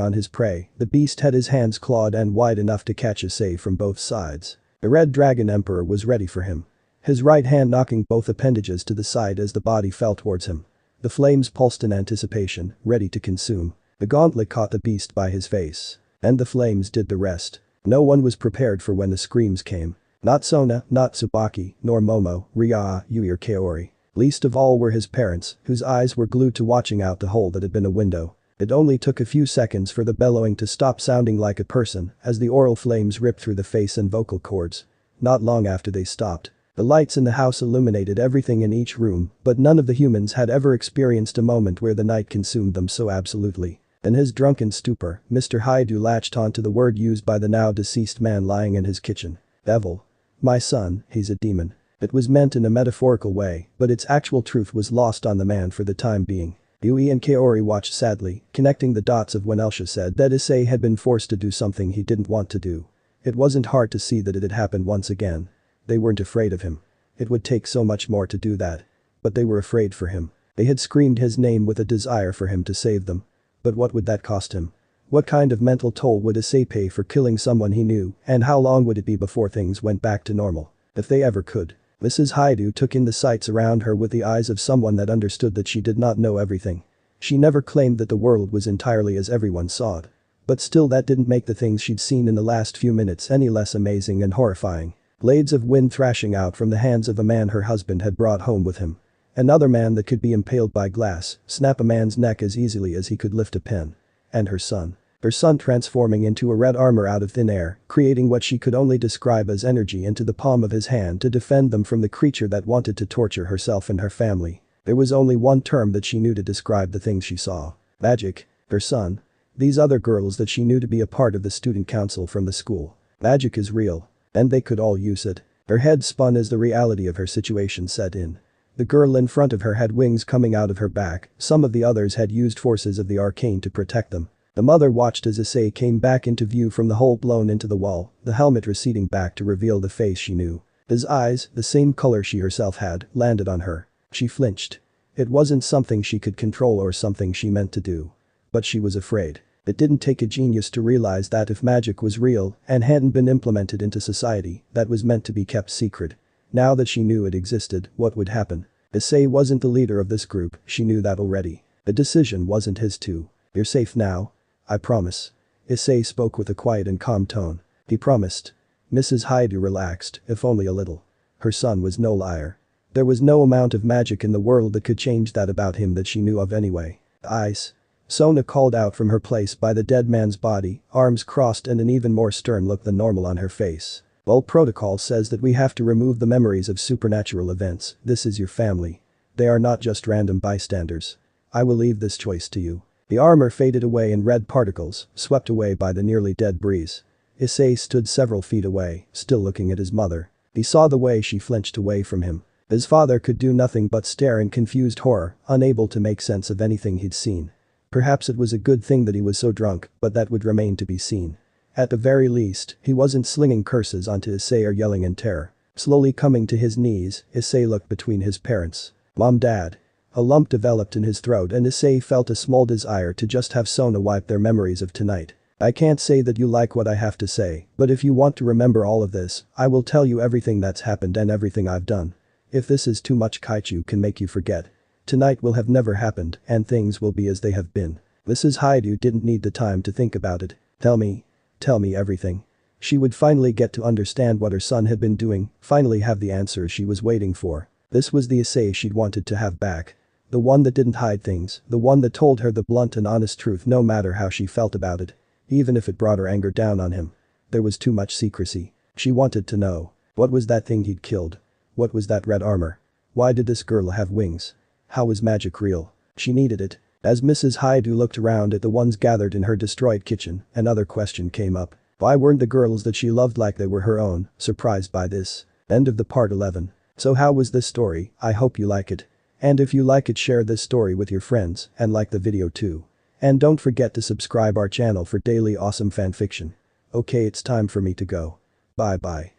on his prey, the beast had his hands clawed and wide enough to catch Issei from both sides. The Red Dragon Emperor was ready for him. His right hand knocking both appendages to the side as the body fell towards him. The flames pulsed in anticipation, ready to consume. The gauntlet caught the beast by his face. And the flames did the rest. No one was prepared for when the screams came. Not Sona, not Tsubaki, nor Momo, Reya, Yui or Kaori. Least of all were his parents, whose eyes were glued to watching out the hole that had been a window. It only took a few seconds for the bellowing to stop sounding like a person as the oral flames ripped through the face and vocal cords. Not long after they stopped. The lights in the house illuminated everything in each room, but none of the humans had ever experienced a moment where the night consumed them so absolutely. In his drunken stupor, Mr. Haidu latched onto the word used by the now deceased man lying in his kitchen. Devil. My son, he's a demon. It was meant in a metaphorical way, but its actual truth was lost on the man for the time being. Yui and Kaori watched sadly, connecting the dots of when Elsha said that Issei had been forced to do something he didn't want to do. It wasn't hard to see that it had happened once again. They weren't afraid of him. It would take so much more to do that. But they were afraid for him. They had screamed his name with a desire for him to save them. But what would that cost him? What kind of mental toll would Issei pay for killing someone he knew, and how long would it be before things went back to normal? If they ever could. Mrs. Haidu took in the sights around her with the eyes of someone that understood that she did not know everything. She never claimed that the world was entirely as everyone saw it. But still that didn't make the things she'd seen in the last few minutes any less amazing and horrifying. Blades of wind thrashing out from the hands of a man her husband had brought home with him. Another man that could be impaled by glass, snap a man's neck as easily as he could lift a pen. And her son. Her son transforming into a red armor out of thin air, creating what she could only describe as energy into the palm of his hand to defend them from the creature that wanted to torture herself and her family. There was only one term that she knew to describe the things she saw. Magic. Her son. These other girls that she knew to be a part of the student council from the school. Magic is real. And they could all use it. Her head spun as the reality of her situation set in. The girl in front of her had wings coming out of her back, some of the others had used forces of the arcane to protect them. The mother watched as Issei came back into view from the hole blown into the wall, the helmet receding back to reveal the face she knew. His eyes, the same color she herself had, landed on her. She flinched. It wasn't something she could control or something she meant to do. But she was afraid. It didn't take a genius to realize that if magic was real and hadn't been implemented into society, that was meant to be kept secret. Now that she knew it existed, what would happen? Issei wasn't the leader of this group, she knew that already. The decision wasn't his too. You're safe now? I promise. Issei spoke with a quiet and calm tone. He promised. Mrs. Haidu relaxed, if only a little. Her son was no liar. There was no amount of magic in the world that could change that about him that she knew of anyway. Eyes. Sona called out from her place by the dead man's body, arms crossed and an even more stern look than normal on her face. Well, protocol says that we have to remove the memories of supernatural events. This is your family. They are not just random bystanders. I will leave this choice to you. The armor faded away in red particles, swept away by the nearly dead breeze. Issei stood several feet away, still looking at his mother. He saw the way she flinched away from him. His father could do nothing but stare in confused horror, unable to make sense of anything he'd seen. Perhaps it was a good thing that he was so drunk, but that would remain to be seen. At the very least, he wasn't slinging curses onto Issei or yelling in terror. Slowly coming to his knees, Issei looked between his parents. Mom, Dad. A lump developed in his throat and Issei felt a small desire to just have Sona wipe their memories of tonight. I can't say that you like what I have to say, but if you want to remember all of this, I will tell you everything that's happened and everything I've done. If this is too much, Kaichu can make you forget. Tonight will have never happened and things will be as they have been. Mrs. Haidu didn't need the time to think about it. Tell me everything. She would finally get to understand what her son had been doing, finally have the answers she was waiting for. This was the Issei she'd wanted to have back. The one that didn't hide things, the one that told her the blunt and honest truth no matter how she felt about it. Even if it brought her anger down on him. There was too much secrecy. She wanted to know. What was that thing he'd killed? What was that red armor? Why did this girl have wings? How was magic real? She needed it. As Mrs. Haidu looked around at the ones gathered in her destroyed kitchen, another question came up. Why weren't the girls that she loved like they were her own? Surprised by this. End of the part 11. So how was this story? I hope you like it. And if you like it, share this story with your friends and like the video too. And don't forget to subscribe our channel for daily awesome fanfiction. Okay, it's time for me to go. Bye bye.